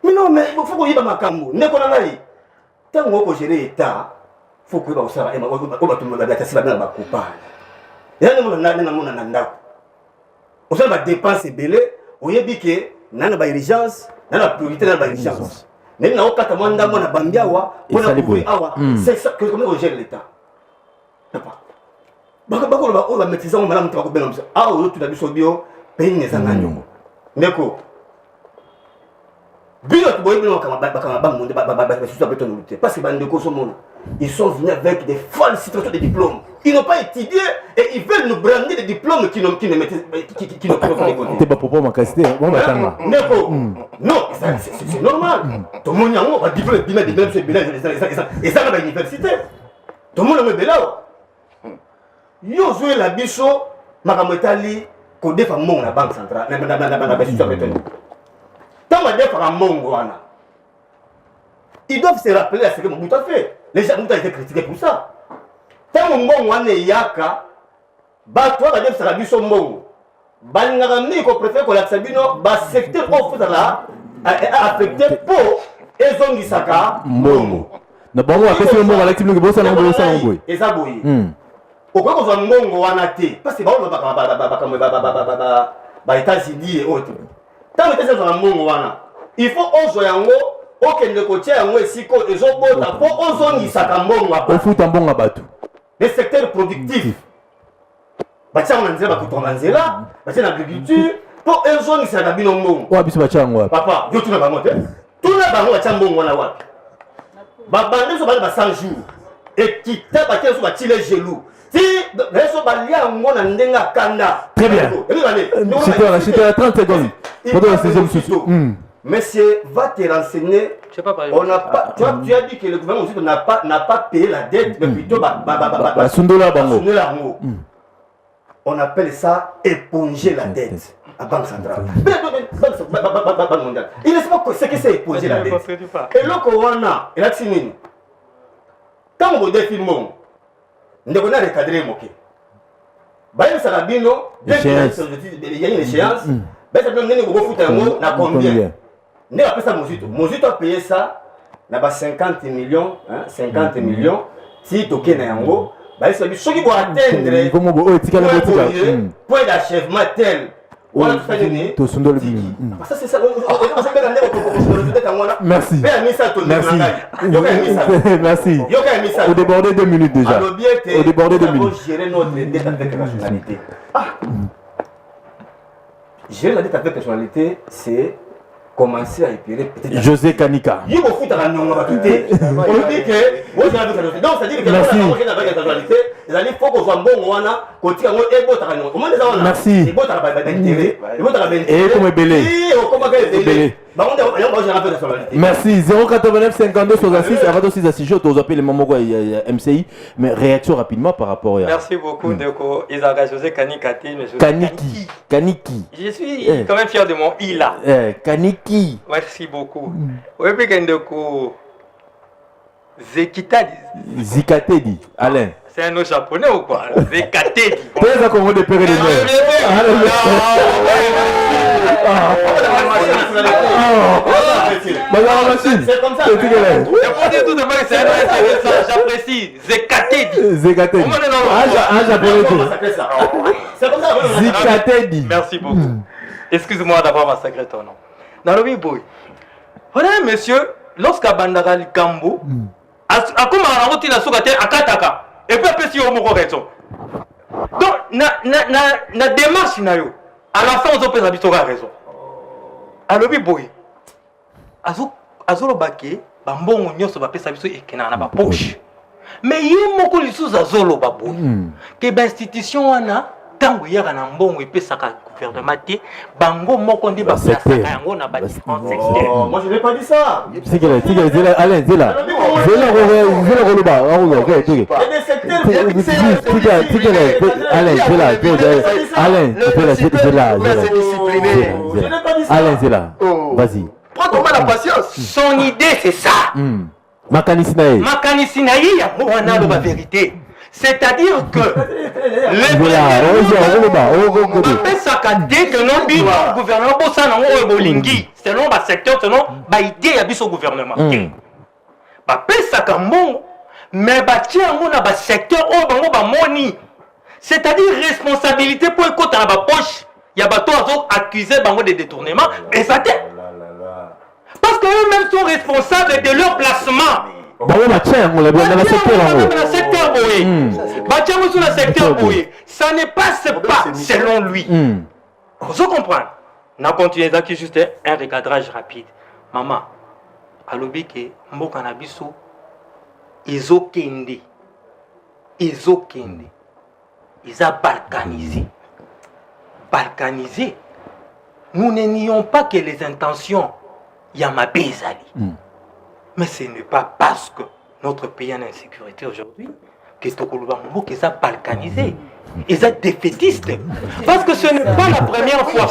Mais non, mais il faut qu'on y ait ma camou. N'est-ce qu'on a dit? Tant qu'on gère l'État, il faut que vous sachiez que vous avez un coupable. Il y a des dépenses belées, vous avez dit que vous avez une urgence, vous avez une priorité, vous avez une urgence. Mais vous avez une urgence. C'est ça que vous gérez l'État. On va maîtriser un malade qui va bien. Ah, on va tout bio, pays n'est pas un D'accord. Parce que ils sont venus avec des folles situations de diplômes. Ils n'ont pas étudié et ils veulent nous brander des diplômes qui ne maîtrisent pas. Non, c'est normal. Tout le monde a un diplôme, et ça va à l'université. Tout le monde a un bel yo joué la bicho, makamotali, kodé fa mon la banque centrale, na tant ma def fa mongo wana. Ils doivent se rappeler à ce que Mobutu a fait. Les gens ont été critiqués pour ça. Tant mon mongo wana yaka, ba toi la def sa bicho mongo. Ba ngami ko préfère ko la sabino, ba secteur au fait là affecté pour ezongisaka mongo. Na bango apesi mongo la activité que bossa na boy. Eza boy. Pourquoi on a un mongo en athée? Parce que les États-Unis et autres. Tant que on a un mongo, il faut qu'on soit en haut, aucun de côté en haut, si on est en haut, pour on zone il s'accorde mongo. On fout un bon abattu. Les secteurs productifs. Bâtir on a dit là, bâtir l'agriculture, pour un zone il s'accorde mongo. Ouais, bis bâtir en haut. Papa, yo tout le monde. Tout le monde bâtir mongo na wa. Ba bandé so ba 100 jours. Et qui t'a bâtir so bâtir les gelous. Très bien. C'était à 30 secondes. Monsieur, va te renseigner. On n'a pas, tu as dit que le gouvernement n'a pas payé la dette, mais plutôt on appelle ça éponger la dette à Banque centrale. Il ne sait pas ce que c'est éponger la dette. Et là, il a signé. Quand on défile, on a recadré moqué. Baïm Sarabino, il y a une échéance. Ben ça donne un gros foot un mot, n'a combien? N'est pas ça Mozito. Mozito a payé ça, n'a 50 millions, 50 millions. Si toqué n'a un mot, ben ça lui ceux qui vont atteindre point d'achèvement tel. Voilà tout ça donné. Ça c'est ça. Merci. Merci. Au débordé 2 minutes déjà. Au débordé 2 minutes. Gérer notre dette avec rationalité. Gérer la dette avec rationalité, c'est commencer à épirer peut-être. José Kanika. Il faut foutre la non, on va quitter. On dit que moi j'ai avec rationalité. Donc ça dit que merci. Avec rationalité, il faut qu'on soit bon on a côté on est beau ta non. Comment les on a? Merci. Et beau ta ba d'intérêt. Et beau ta ba d'intérêt. Et comme belé. Et comment belé. Bah on j'ai avec rationalité. Merci. 089 52 66 avant 6 à 6 jours, tu appelles les mamans MCI, mais réaction rapidement par rapport à. Merci beaucoup Ndeko Isaga José Kanikati, monsieur Kaniki. Je suis quand même fier de mon I là. Kaniki. Merci beaucoup. Oui, puis Ndeko Zikatedi, Alain. C'est un nom japonais ou quoi? Zekatedi. Très à Congo de Péré de Mer. C'est comme ça. J'apprécie. Zekatedi. Zekatedi. C'est comme ça. Zikatedi. Merci beaucoup. Excuse-moi d'avoir massacré ton nom. Dans le boy. Voilà, monsieur, lorsqu'à Bandara Likambo, à comment on a retiré la soukate à Kataka, et puis après si on m'a raison. Donc, na démarche, à la fin, on a raison. Alors, boy, Azolo Bake, Bambon, on se va payer sa vie et qu'il n'a pas poche. Mais il y a beaucoup de choses à Zolo Babo. Que l'institution a tant qu'il y a un bon et puis ça gouvernement bango moko ndi ba place yango na ba différents secteurs. Moi je n'ai pas dit ça. C'est quel est Alain Zela. Zela Roloba, OK. Il y a des secteurs Alain Zela. Vas-y. Prends ton mal la patience. Son idée c'est ça. makanisi na ye makanisi na ye yango wana aloba vérité. C'est-à-dire que bapesaka te que non bino gouvernement bosala nango oyo bolingi selon basecteur selon baidée ya biso gouvernement te bapesaka mbongo mais batie yango na basecteur oyo bango bamoni. C'est-à-dire responsabilité pour ekota na bapoche ya bato azo accuser bango de détournement eza te parce que eux-mêmes sont responsables de leur placement. Ça ne passe pas selon lui. Vous comprenez? On continue avec juste un recadrage rapide. Maman, alobi ke mboka na biso ezokende. Ils ont balkanisé. Balkanisé. Nous ne nions pas que les intentions Yamabezali. Mais ce n'est pas parce que notre pays est en insécurité aujourd'hui que Tokoluba Mbo que ça balkanisé. Ils sont défaitistes. Parce que ce n'est pas la première fois.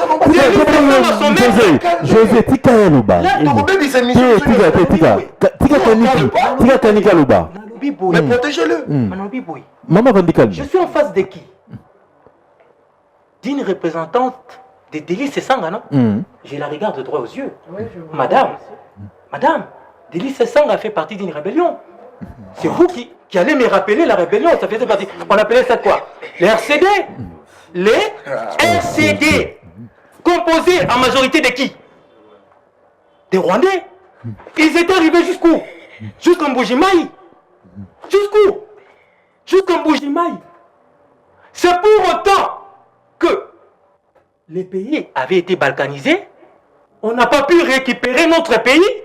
José, tika yaluba. Tika kanika luba. Mais protégez-le. Maman Vandikal. Je suis en face de qui? D'une représentante de Délice Sanga, non? Je la regarde droit aux yeux. Madame, Délice Sanga fait partie d'une rébellion. C'est vous qui allez me rappeler la rébellion. Ça faisait partie. On appelait ça quoi? Les RCD. Les RCD. Composés en majorité de qui? Des Rwandais. Ils étaient arrivés jusqu'où? Jusqu'en Bujimaï. Jusqu'où? Jusqu'en Bujimaï. C'est pour autant que les pays avaient été balkanisés. On n'a pas pu récupérer notre pays.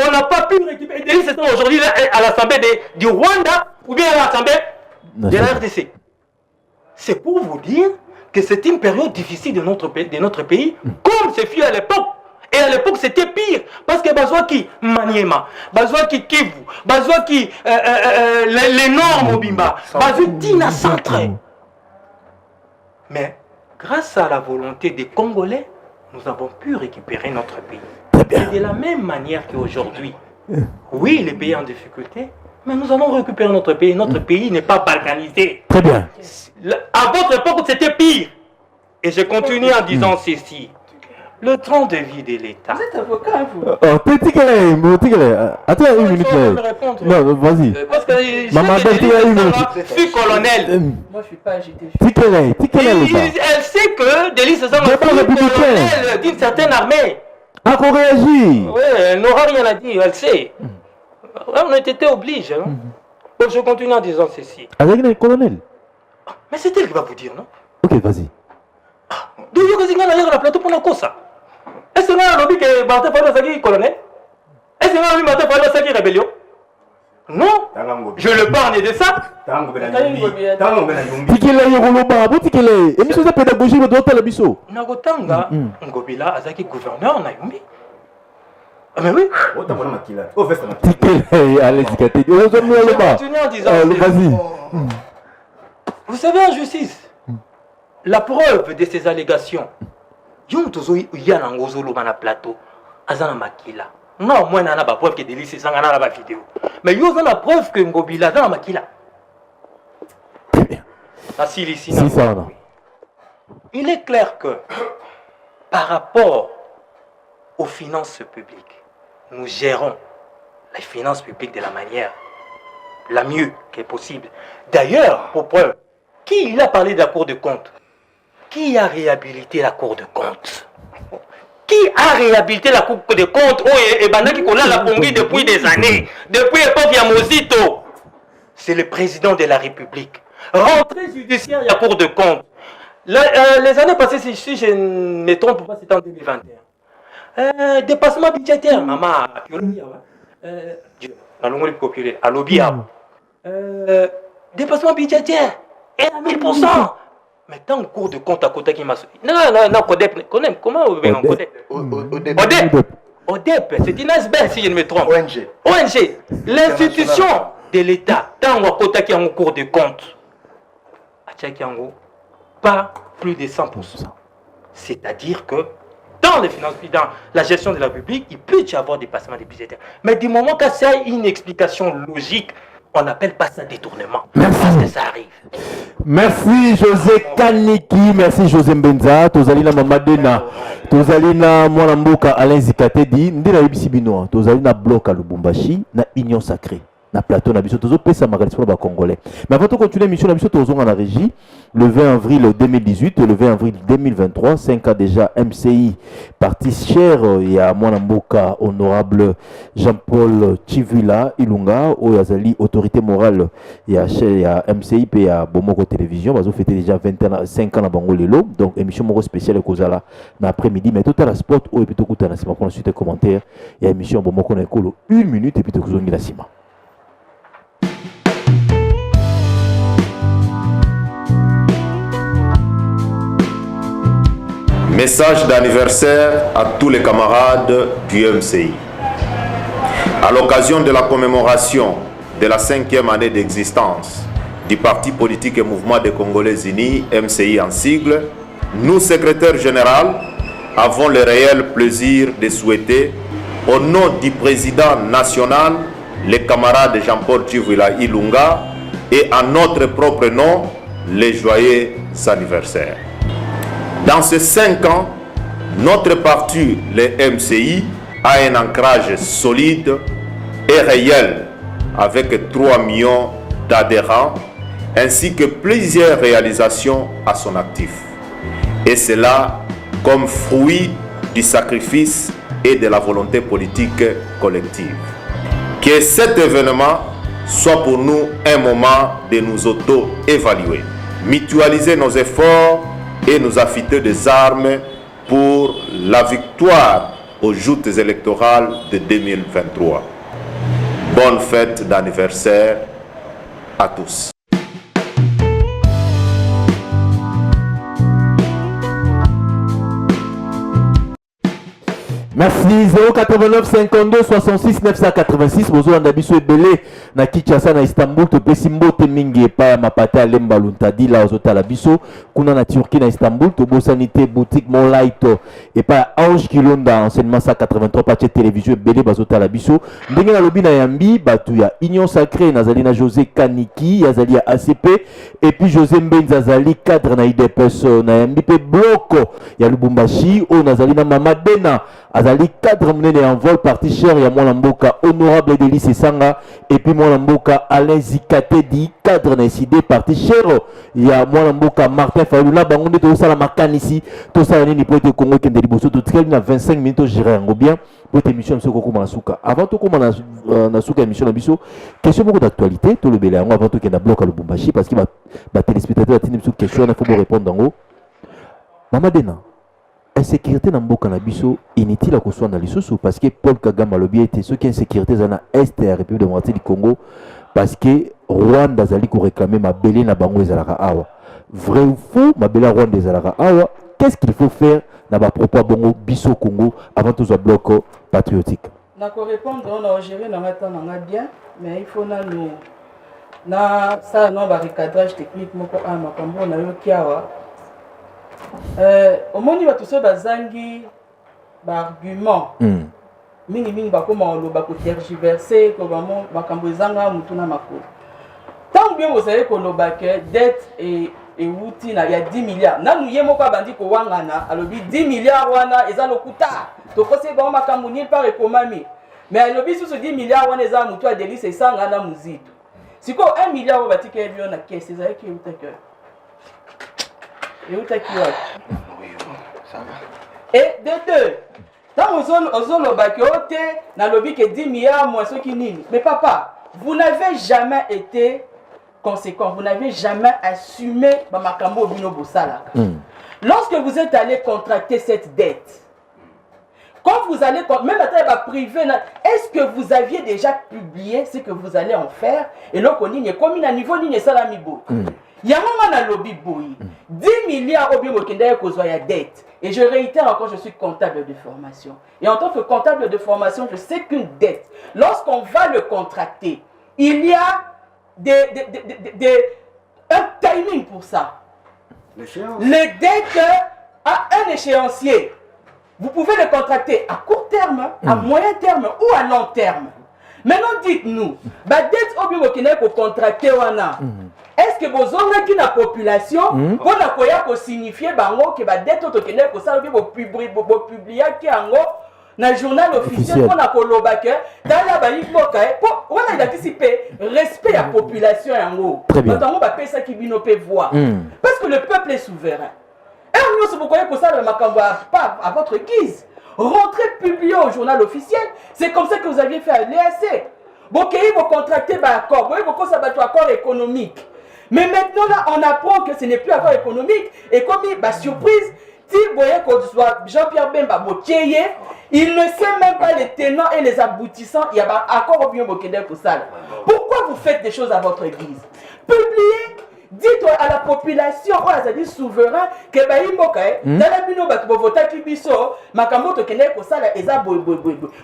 On n'a pas pu récupérer. C'est aujourd'hui à l'Assemblée du Rwanda ou bien à l'Assemblée de la RDC. C'est pour vous dire que c'est une période difficile de notre pays, comme ce fut à l'époque. Et à l'époque, c'était pire. Parce que Bazouaki Maniema, Bazouaki Kivu, Bazouaki les normes au Bimba, Bazouaki Tina Centre. Mais grâce à la volonté des Congolais, nous avons pu récupérer notre pays. Et de la même manière qu'aujourd'hui, oui, les pays en difficulté, mais nous allons récupérer notre pays. Notre pays n'est pas balkanisé. Très bien. À votre époque, c'était pire. Et je continue en disant ceci. Le train de vie de l'État. Vous êtes avocat, vous? Attends une minute. Non, vas-y. Parce que Maman, je suis colonel. Moi, je ne suis pas agité. Elle sait que Délice Sanga est colonel d'une certaine armée. Encore réagit. Oui, elle n'aura rien à dire, elle sait. On a été obligé. Hein? Donc je continue en disant ceci. Avec le colonel. Mais c'est elle qui va vous dire, non? Ok, vas-y. D'où est-ce que vous avez la plateau pour nous ça? Est-ce que vous avez dit que Martin Fayou est colonel? Est-ce que vous avez dit que Martin Fayou est rébellion? Non. Je le parle de ça. Tikele Yoroloba, vous tikele. Et monsieur, pédagogie, vous doit la biso. Nagotanga, Ngobila, Azaki gouverneur, Nayumbi. Ah, mais oui. Tikele, allez, Zikate. Vas-y. Vous savez, en justice, la preuve de ces allégations, il y a un plateau, Azana Makila. Non, moi, je n'ai pas preuve que Délice Sanga n'a pas vidéo. Mais il y a la preuve que Ngobila dans Makila. Il est clair que par rapport aux finances publiques, nous gérons les finances publiques de la manière la mieux qui est possible. D'ailleurs, pour preuve, qui il a parlé de la Cour de compte? Qui a réhabilité la Cour de compte? Qui a réhabilité la Cour de compte? Oh, et Banaki qu'on a la Congo depuis des années, depuis l'époque Yamozito. C'est le président de la République. Rentrée judiciaire, il y a Cour de compte. Les années passées, si je ne me trompe pas, c'était en 2021. Dépassement budgétaire, maman. Dépassement budgétaire. Et à 1000%. Mais tant que Cour de compte à côté qui m'a... Non, Codep. Comment vous venez en Codep? ODEP, c'est une ASBEL si je ne me trompe. ONG. L'institution de l'État, tant que côté qui est en Cour de compte, à Tchakiango, pas plus de 100%. C'est-à-dire que tant dans les finances, dans la gestion de la République, il peut y avoir des passements de budgétaires. Mais du moment que c'est une explication logique, on n'appelle pas ça détournement. Parce que ça arrive. Merci José Kaniki, merci José Mbenza, tozali na Mamadena, tozali na mwana mboka Alain Zikatedi, ndina yebisi bino, tozali na bloc à Lubumbashi, na Union Sacrée. Na plateau na biso tozo pesa magali pour ba congolais. Mais avant de continuer mission na biso tozo na régie le 20 avril 2018 le 20 avril 2023 5 ans déjà MCI parti cher il y a mwana mboka honorable Jean-Paul Chivila Ilunga au yazali autorité morale il y a MCI pe ya Bomoko télévision bazo fêter déjà 25 ans na bango lelo donc émission moko spéciale kozala na après-midi mais tout à la sport ou et puis tout na sima pour ensuite commentaire il y a émission Bomoko na ekolo 1 minute et puis tout kozongi na sima. Message d'anniversaire à tous les camarades du MCI. À l'occasion de la commémoration de la 5e année d'existence du Parti politique et mouvement des Congolais unis, MCI en sigle, nous, secrétaire général, avons le réel plaisir de souhaiter, au nom du président national, les camarades Jean-Paul Chivila Ilunga, et à notre propre nom, les joyeux anniversaires. Dans ces 5 ans, notre parti, le MCI, a un ancrage solide et réel avec 3 millions d'adhérents ainsi que plusieurs réalisations à son actif. Et cela comme fruit du sacrifice et de la volonté politique collective. Que cet événement soit pour nous un moment de nous auto-évaluer, mutualiser nos efforts et nous affûter des armes pour la victoire aux joutes électorales de 2023. Bonne fête d'anniversaire à tous. Merci 089 52 66 986 bozolanda biso ebele na Kinshasa na Istanbul topesi mbote mingi epai mapata ya Lemba Luntadi la ozotala biso kuna na Turquie na Istanbul tobosani te boutique Monlight epai Ange Kilonda enseignement 183 pache télévision ebele bazotala biso ndenge na lobi na yambi batu ya Union Sacrée nazali na José Kaniki yazali ya ACP et puis José Mbenza zali cadre na IDPS na yambi pe bloc ya Lubumbashi o nazali na Mamadena azali cadre menene en vol parti cher ya mwana mboka honorable Delis Sanga et puis mwana mboka Alain Zikatedi cadre na SID parti cher ya mwana mboka Martin Fayulu la bango nde to sala makanisi to sala nini po ete Congo kende liboso to tikali na 25 minutes gérer yango bien pour cette émission msoko ko na suka avant to ko na suka émission na biso question beaucoup d'actualité to le bela yango avant to kenda bloc à Lubumbashi parce que ba téléspectateurs atini biso question na faut répondre dango Mamadena insécurité na mboka na biso inutile ko soina lisusu parce que Paul Kagame alobi était ceux qui insécurité za na est de la République démocratique du Congo parce que Rwanda zali ko réclamer mabele na bango ezalaka awa vrai ou faux mabele Rwanda ezalaka awa qu'est-ce qu'il faut faire na ba propos bongo biso Congo avant tout ce bloc patriotique na ko répondre on a géré na matin na bien mais il faut na nous na ça non ba recadrage technique moko a makambo na yo kiawa omoni bato so bazangi baargument mingi bakoma oloba kotergiverse kobamo makambo ezanga mutu na makolo ntango bien bozali koloba ke dette ewuti na ya 10 milliards nanu ye moko abandi kowangana alobi 10 milliards wana eza lokuta tokosi bango makambo nil par ekomami mais alobi susu 10 milliards wana eza mutu adelise esanga na muzito sikoyo 1 milliard oyo batikeli yo na kese ezalaki eutaki et de deux, tant aux bakiote, na lobby que 10 milliards moins ce qui nini. Mais papa, vous n'avez jamais été conséquent, vous n'avez jamais assumé Bamakambo Bino Bosala. Lorsque vous êtes allé contracter cette dette, quand vous allez, même à taille privé, est-ce que vous aviez déjà publié ce que vous allez en faire? Et là, on dit, comme il a niveau, il y a salamibo. Yamama na lobby boy 10 milliards au bien mokenda kozwa ya dette et je réitère encore je suis comptable de formation et en tant que comptable de formation je sais qu'une dette lorsqu'on va le contracter il y a un timing pour ça les dettes a un échéancier vous pouvez le contracter à court terme, à moyen terme ou à long terme. Maintenant, dites-nous, la dette pour contracter, est-ce que vous avez une population pour signifier que la dette pour publier dans le journal officiel pour on a anticipé respect à la population Très bien. Parce que le peuple est souverain. Et nous sommes pour ça pas à votre guise. Rentrez publier au journal officiel, c'est comme ça que vous aviez fait à l'EAC. Bon, vous contractez un accord, vous avez un accord économique. Mais maintenant, là, on apprend que ce n'est plus un accord économique. Et comme surprise, si vous voyez que Jean-Pierre Bemba, il ne sait même pas les tenants et les aboutissants. Il y a un accord au bien pour ça. Pourquoi vous faites des choses à votre guise? Publiez. Dites à la population, on a dit souverain, que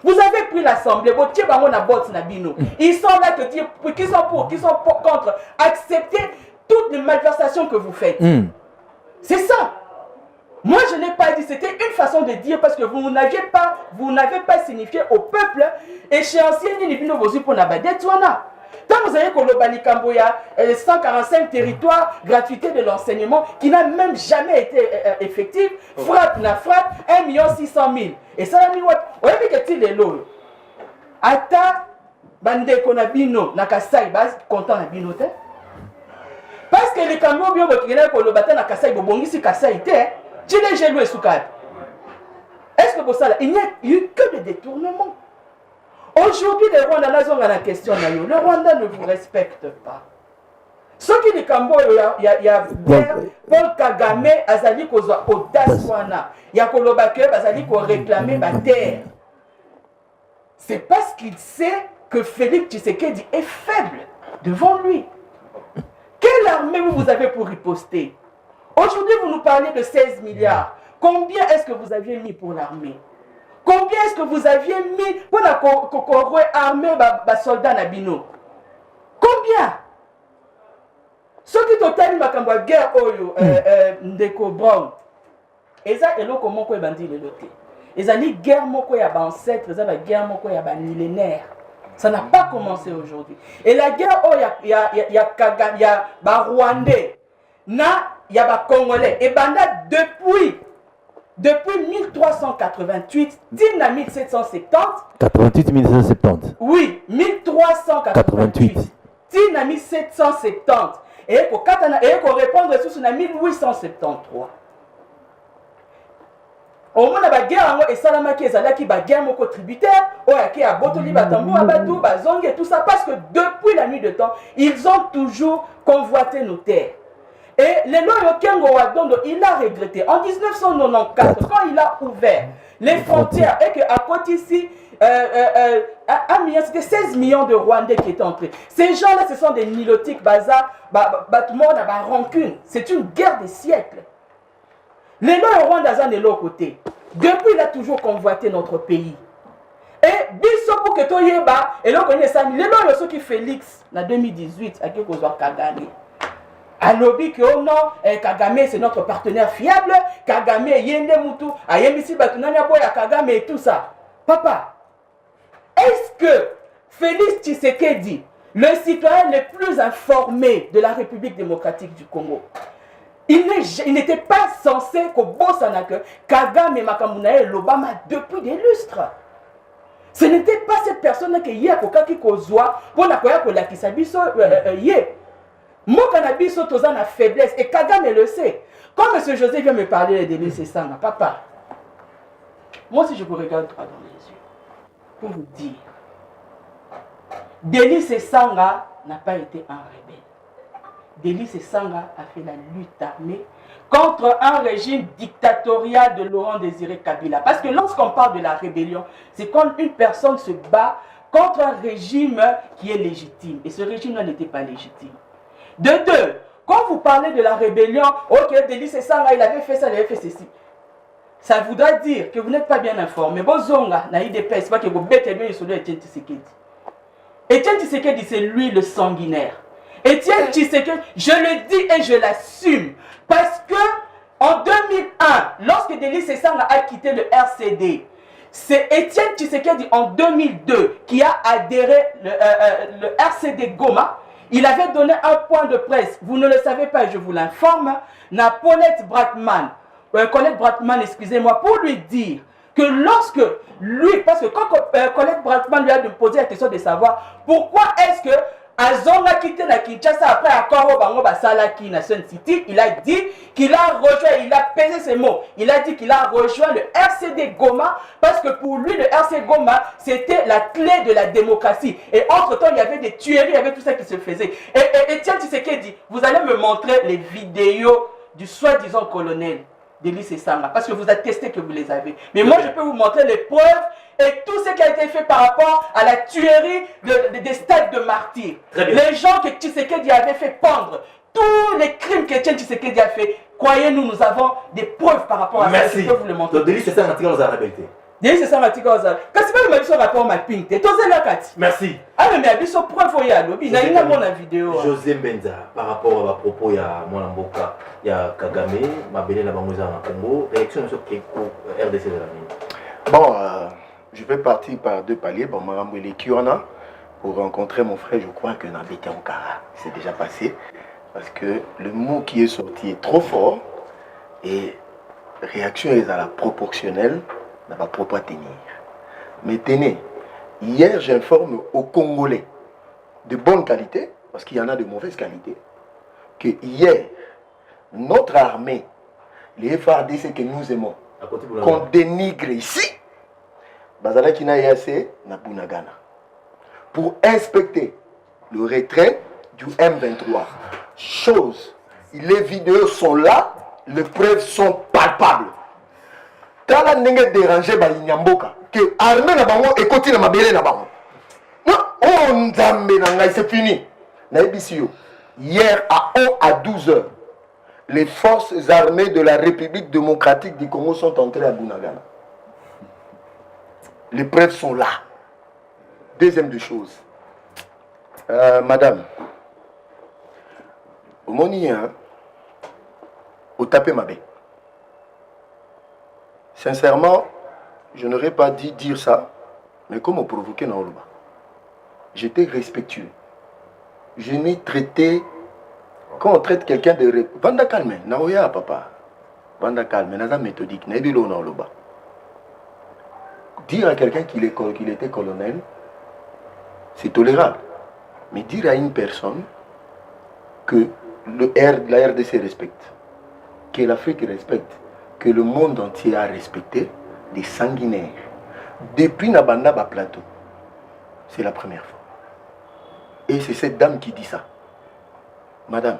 vous avez pris l'Assemblée, ils sont là te dire qui sont pour, qui sont contre. Acceptez toutes les malversations que vous faites. C'est ça. Moi, je n'ai pas dit, c'était une façon de dire parce que vous n'avez pas signifié au peuple échéancier ni pour la badette. Quand vous avez Kolobani Kamboya, 145 territoires, gratuité de l'enseignement qui n'a même jamais été effectif, frappe, 1 600 000. Et ça, vous avez que les lots. Ata, bande konabino, nakasai, base, content na binote. Parce que les camions bien pour le bâtiment nakasai, bon, ici kasai était, tu l'as gelé sous cadre. Est-ce que pour ça, il n'y a eu que des détournements? Aujourd'hui, les Rwandais ont la question. Le Rwanda ne vous respecte pas. Ce qui est Cambodge, il y a Paul Kagame, Azali Kozwa, Odaswana, il y a Kolobake, Azali Ko réclamer ma terre. C'est parce qu'il sait que Félix Tshisekedi est faible devant lui. Quelle armée vous avez pour riposter? Aujourd'hui, vous nous parlez de 16 milliards. Combien est-ce que vous aviez mis pour l'armée? Combien est-ce que vous aviez mis pour la armée les soldats Nabino? Combien? Ce qui total ma guerre oyo ndeko Brown. Eza eloko moko e bandi leloté. Ezali guerre moko ya ba ancêtre, eza ba guerre moko ya ba millénaire. Ça n'a pas commencé aujourd'hui. Et la guerre ya ba Rwandais na ya ba Congolais et banda depuis 1388, Tina 1770. 88 1770. Oui, 1388. Tina 1770. Et pour répondre sur 1873. Au moment de la guerre, et Salamaki et Zalaki, la guerre tributaire, Oyaki a Botoli, Batambo, Abadou, Bazong et tout ça, parce que depuis la nuit de temps, ils ont toujours convoité nos terres. Et le Loyo Kengo Wadondo, il a regretté. En 1994, quand il a ouvert les frontières, et qu'à côté ici, c'était 16 millions de Rwandais qui étaient entrés. Ces gens-là, ce sont des nilotiques, bazar, battement, rancune. C'est une guerre des siècles. Les Loyo Rwandais de l'autre côté. Depuis, il a toujours convoité notre pays. Et biso pour que Toyeba, et là, on connaît ça, les Loyo ceux qui Félix, en 2018, à qui on doit gagner. À lobby que oh non, Kagame c'est notre partenaire fiable, Kagame Yende Mutu, Ayemisi Batunanya Boya Kagame et tout ça. Papa, est-ce que Félix Tshisekedi, le citoyen le plus informé de la République démocratique du Congo, il n'était pas censé que Bossanake, Kagame et Makamuna et l'Obama depuis des lustres? Ce n'était pas cette personne qui y a Kokaki Kozwa pour la Kisabiso yé. Mon cannabis est en faiblesse et Kagame le sait. Quand M. José vient me parler de Denis Sesanga, papa, moi si je vous regarde droit dans les yeux, pour vous dire, Denis Sesanga n'a pas été un rebelle. Denis Sesanga a fait la lutte armée contre un régime dictatorial de Laurent Désiré Kabila. Parce que lorsqu'on parle de la rébellion, c'est quand une personne se bat contre un régime qui est légitime. Et ce régime-là n'était pas légitime. De deux, quand vous parlez de la rébellion, ok, Denis Sesanga, il avait fait ça, il avait fait ceci. Ça voudrait dire que vous n'êtes pas bien informé. Bozonga, naïdépé, c'est pas que vous bêtez bien sur Etienne Tshisekedi. Etienne Tshisekedi, c'est lui le sanguinaire. Etienne Tshisekedi, je le dis et je l'assume. Parce que En 2001, lorsque Delis Sesanga a quitté le RCD, c'est Étienne Tshisekedi en 2002 qui a adhéré le RCD Goma. Il avait donné un point de presse, vous ne le savez pas, je vous l'informe, à Colette Bratman, excusez-moi, pour lui dire que lorsque lui, parce que quand Colette Bratman lui a posé la question de savoir pourquoi est-ce que Azonga quitté la Kinshasa après accord au Bango Basalaki Nation City, il a dit qu'il a rejoint, il a pesé ses mots, il a dit qu'il a rejoint le RCD Goma parce que pour lui le RCD Goma c'était la clé de la démocratie. Et entre-temps il y avait des tueries, il y avait tout ça qui se faisait. Et Etienne Tshisekedi, vous allez me montrer les vidéos du soi-disant colonel Delis Sesanga parce que vous attestez que vous les avez. Mais moi je peux vous montrer les preuves et tout ce qui a été fait par rapport à la tuerie des stades de martyrs. Les gens que Tshisekedi avait fait pendre, tous les crimes que Tshisekedi a fait, croyez-nous, nous avons des preuves par rapport à ça. Merci. Je peux vous le montrer. Donc Delis Sesanga tika dans la rebelle. Delis Sesanga tika dans la kasi pas le même rapport ma ping te tozela kati. Merci. Ah mais abiso preuve ya lobi na ina mona vidéo. José Mbenza par rapport à propos ya mwana mboka ya Kagame mabele na bango za na Congo, réaction sur Keko RDC de la mine. Bon, je vais partir par deux paliers. Bon, Maramboué Kiona, pour rencontrer mon frère, je crois que Nabete Ankara, c'est déjà passé. Parce que le mot qui est sorti est trop fort. Et réaction est à la proportionnelle, n'a pas propre à tenir. Mais tenez, hier j'informe aux Congolais de bonne qualité, parce qu'il y en a de mauvaise qualité, que hier, notre armée, les FARDC que nous aimons, qu'on dénigre ici, Bazala Kina Yase na Bunagana, pour inspecter le retrait du M23. Chose, les vidéos sont là, les preuves sont palpables. Tala nenge dérangé ba Inyamboka, que armée na bango et côté na mabele na bango. Non, on nzambe na ngai, c'est fini. Na ebisio, hier à 11 à 12 heures, les forces armées de la République démocratique du Congo sont entrées à Bunagana. Les preuves sont là. Deuxième des choses. Madame, au Monien, au tapé ma baie. Sincèrement, je n'aurais pas dit dire ça, mais comme on provoquait dans le bas. J'étais respectueux. Je n'ai traité, quand on traite quelqu'un de... Vanda calme, naoya papa. Vanda calme, naza méthodique, nebilo dans le bas. Dire à quelqu'un qu'il était colonel, c'est tolérable. Mais dire à une personne que la RDC respecte, que l'Afrique respecte, que le monde entier a respecté, des sanguinaires, depuis Nabanda Ba Plateau, c'est la première fois. Et c'est cette dame qui dit ça. Madame,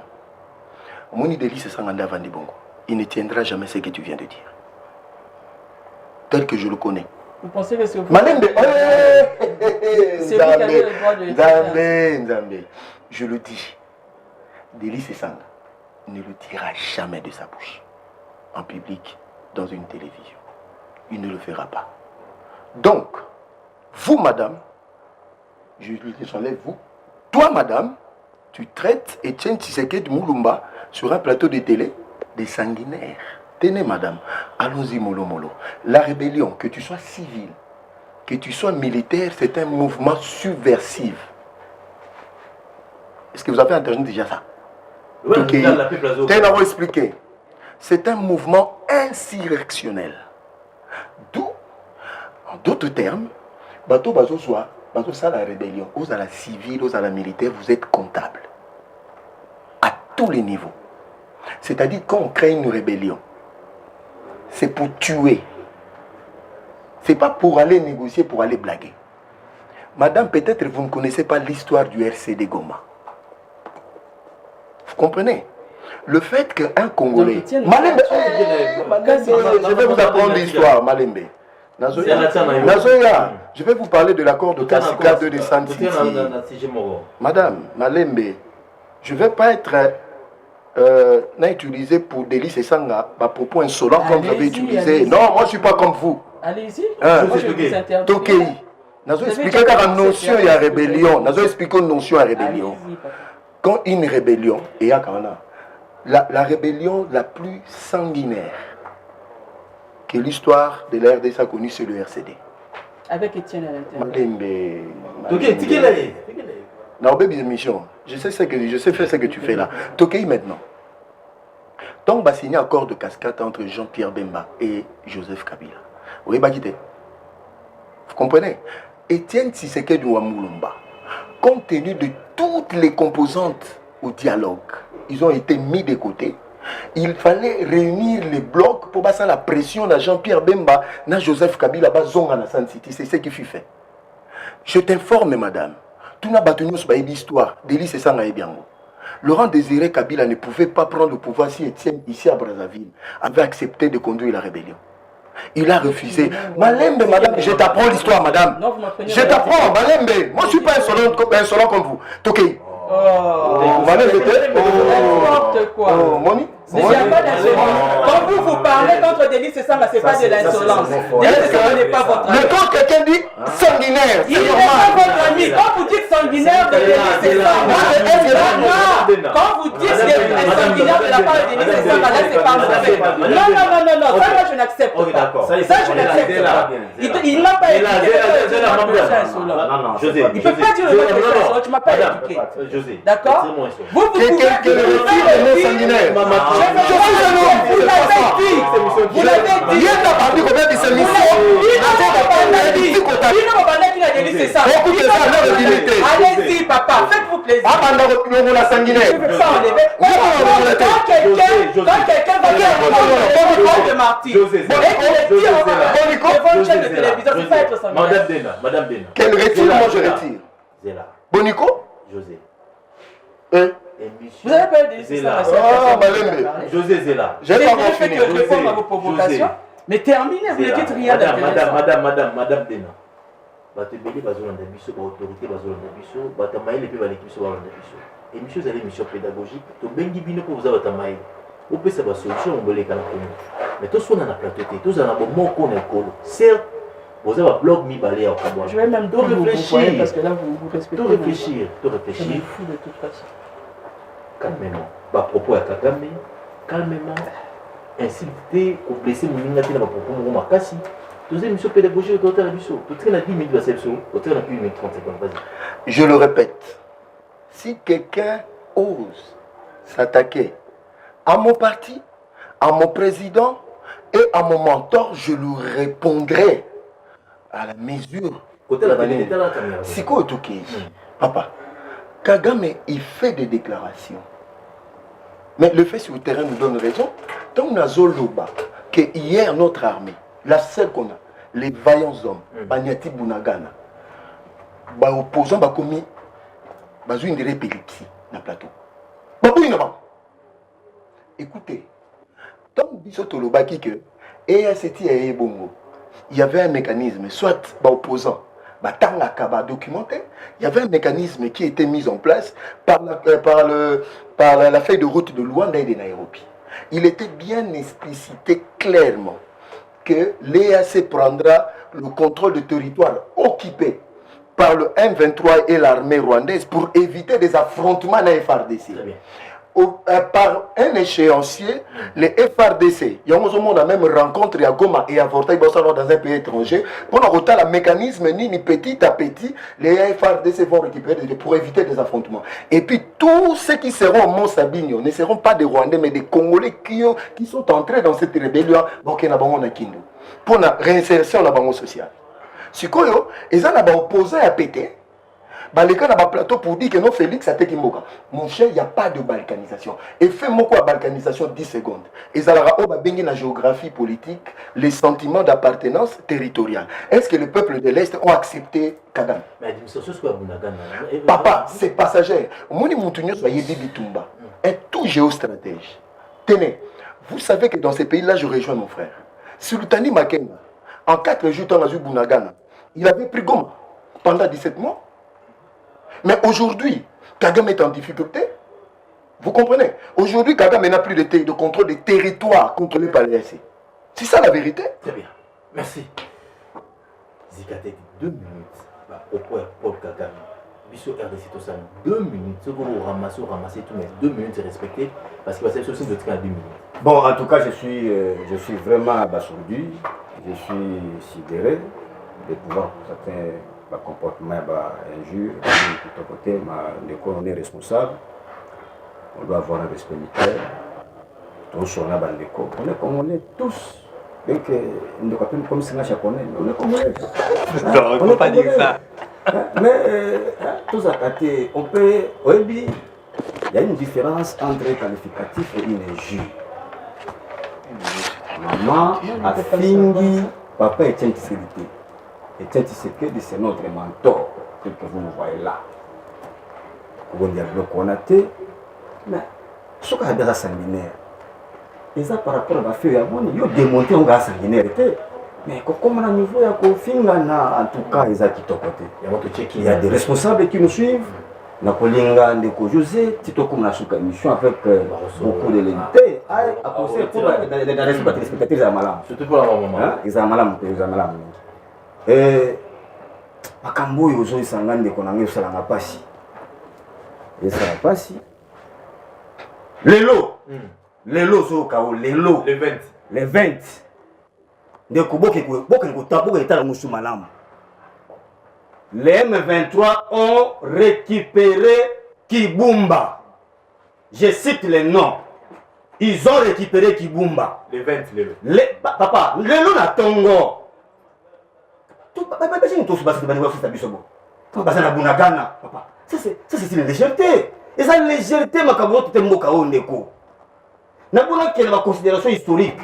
Moni Delis Sesanga Vandi Bongo, il ne tiendra jamais ce que tu viens de dire. Tel que je le connais. Vous pensez que c'est Malembe, c'est vous qui avez le droit de le dire. Nzambe, je le dis. Delis Sesanga ne le dira jamais de sa bouche, en public, dans une télévision. Il ne le fera pas. Donc, vous, madame, je lui enlève vous. Toi, madame, tu traites Etienne Tshisekedi Moulumba sur un plateau de télé des sanguinaires. Tenez, madame, allons-y, mollo, mollo. La rébellion, que tu sois civil, que tu sois militaire, c'est un mouvement subversif. Est-ce que vous avez entendu déjà ça? Ok. T'as expliqué. C'est un mouvement insurrectionnel. D'où, en d'autres termes, bateau soit ça la rébellion, aux à la civile, aux à la militaire, vous êtes comptable. À tous les niveaux. C'est-à-dire quand on crée une rébellion, c'est pour tuer. C'est pas pour aller négocier, pour aller blaguer. Madame, peut-être vous ne connaissez pas l'histoire du RCD Goma. Vous comprenez? Le fait qu'un Congolais... Malembe, je vais vous apprendre l'histoire, Malembe. Nazoya, je vais vous parler de l'accord de Kassika de Descente City. Madame, Malembe, je ne vais pas être utilisé pour Delis Sesanga, à propos insolent comme vous avez utilisé. Non, moi je ne suis pas comme vous. Allez-y, moi je vais vous interroger. Tokei. Nazo expliquer la notion de rébellion. Nazo expliquer une notion de rébellion. Quand une rébellion, et à Kana, la rébellion la plus sanguinaire que l'histoire de la RDC a connue, c'est le RCD. Avec Étienne à l'intérieur. Non, bébé mission. Je sais faire ce que tu fais là. Tokei maintenant. Donc, va signer un accord de cascade entre Jean-Pierre Bemba et Joseph Kabila. Oui, bah quittez. Vous comprenez? Étienne Tshisekedi Ouamoulomba, compte tenu de toutes les composantes au dialogue, ils ont été mis de côté. Il fallait réunir les blocs pour passer la pression de Jean-Pierre Bemba, na Joseph Kabila, Zonga na San City. C'est ce qui fut fait. Je t'informe, madame. Tout n'a pas tenu sur l'histoire. Délice et Sanga et Biango. Laurent Désiré Kabila ne pouvait pas prendre le pouvoir si Étienne, ici à Brazzaville, avait accepté de conduire la rébellion. Il a refusé. Malembe, madame, je t'apprends l'histoire, madame. Non, vous m'apprenez. Je t'apprends, Malembe. Moi, je ne suis pas insolent comme vous. Tokei. Malembe, n'importe quoi. Moni. Il n'y a pas d'insolence. Quand vous parlez contre Délice et Sanga, ce n'est pas de l'insolence. Délice et Sanga n'est pas votre ami. Mais quand quelqu'un dit sanguinaire, il n'est pas votre ami. Quand vous dites sanguinaire de Délice et Sanga, quand vous dites sanguinaire de la part de Délice et Sanga, là c'est pas vrai. Non, ça moi je n'accepte pas. Ça je n'accepte pas. Il m'a pas éduqué. Non, José. Il ne peut pas dire le mot insolent, tu m'as pas éduqué. D'accord? Vous pouvez dire le mot sanguinaire. vous l'avez dit. Vous l'avez dit. Il y a parti combien de ces missions. Allez-y, papa, faites-vous plaisir. La sanguinaire. Quand quelqu'un va dire de Marty, devant une chaîne de télévision, c'est pas être sanguinaire. Madame Dena. Quel retire, moi je retire. Zéla. Bonico. José. Vous avez pas eu des histoires. José Zéla. J'ai pas encore fini. Je réponds à vos provocations. Mais terminez, vous ne dites rien d'intéressant. Madame Dena. Batebeli bazolanda biso, ba autorité bazolanda biso, batamaïle pe baleki biso balanda biso. Émission zali émission pédagogique, to bengi bino pour vous avoir tamaïle. Ou peut ça ba solution on boleka na kono. Mais to sona na plateau te, to za na bon moko na école. Certes, vous avez un blog mi balé à Kabwa. Je vais même tout réfléchir parce que là vous respectez. Tout réfléchir. Je m'en fous de toute façon. Calmement. Ba propos à Kagame, calmement. Insulter ou blesser mon ingati na ba propos mo makasi. Deuxième émission pédagogique au la biso. Peut-être a 10 minutes de cette peut-être a 1 minute 30 secondes. Vas-y. Je le répète. Si quelqu'un ose s'attaquer à mon parti, à mon président et à mon mentor, je lui répondrai à la mesure. Côté la télé, la caméra. C'est quoi tout qui Papa, Kagame, il fait des déclarations. Mais le fait sur le terrain nous donne raison. Donc, on a Zoloba, que hier, notre armée, la seule qu'on a, les vaillants hommes, Banyati Bunagana, bah opposants, bah commis, bah une des épilepsie dans le plateau. Bah oui, non. Écoutez, tant Bissotoloba qui que, et à cette il y avait un mécanisme, soit bah opposant, bah tant documenté, il y avait un mécanisme qui était mis en place par la feuille de route de Luanda et de Nairobi. Il était bien explicité clairement que l'EAC prendra le contrôle du territoire occupé par le M23 et l'armée rwandaise pour éviter des affrontements à la FRDC. Par un échéancier, les FRDC, il y a une même rencontre à Goma et à Vortaï dans un pays étranger. Pour le mécanisme, ni petit à petit, les FRDC vont récupérer pour éviter des affrontements. Et puis tous ceux qui seront au Mont Sabinho ne seront pas des Rwandais, mais des Congolais qui sont entrés dans cette rébellion pour la réinsertion de la banque sociale. Si ils ont opposé à péter. Les gars dans le plateau pour dire que non, Félix a été Kimboka. Mon cher, il n'y a pas de balkanisation. Et fais-moi quoi, balkanisation 10 secondes. Et ça va bien la géographie politique, les sentiments d'appartenance territoriale. Est-ce que les peuples de l'Est ont accepté Kagame? Papa, c'est passager. Moni Moutounios va y Bitumba. Un tout géostratège. Tenez, vous savez que dans ces pays-là, je rejoins mon frère. Sultani Makenga, en 4 jours, dans Bunagana, il avait pris Goma pendant 17 mois. Mais aujourd'hui, Kagame est en difficulté. Vous comprenez? Aujourd'hui, Kagame n'a plus de contrôle des territoires contrôlés par les RC. C'est ça la vérité. Très bien. Merci. Zikate, 2 minutes. Au point Paul Kagame. Bisso RDC tout ça 2 minutes. Ce que vous ramassez tout, mais 2 minutes c'est respecté parce que c'est aussi de 2 minutes. Bon, en tout cas, je suis vraiment abasourdi, je suis sidéré de pouvoir certains comportements injures. De ton côté, on est responsable, on doit avoir un respect mutuel. Tous on est comme on est tous. Donc, nous ne comme si on est congolais. Non, on ne peut pas dire ça. Mais tous à côté, on peut. Il y a une différence entre qualificatif et une injure. Maman a fini, papa est un Tshisekedi. Et Tshisekedi, c'est notre mentor, tel que vous nous voyez là. Vous voyez le Konaté, mais ce qu'on a déjà sanguinaire. Et ça par rapport à la feuille, il y a démonté un gars sanguinaire. Mais comme on a niveau, en tout cas, ils ont quitté côté. Il y a des responsables qui nous suivent. Nakolinga Ndeko José, Tito comme la émission avec beaucoup de l'édité. À cause pour la respect des spectateurs, ils ont malade. Surtout pour la maman. Ils ont malade. Et Makambo Yozo, ils sont en train de se faire la passe. Et ça va passer. Les lots sont au chaos. Les 20. De les M23 ont récupéré Kibumba. Je cite les noms. Ils ont récupéré Kibumba. Les 20, papa, les lots na Tongo. Ça c'est une légèreté. Et ça, légèreté, Makabo, tu t'es mokao neko. N'a pas qu'il y a une considération historique.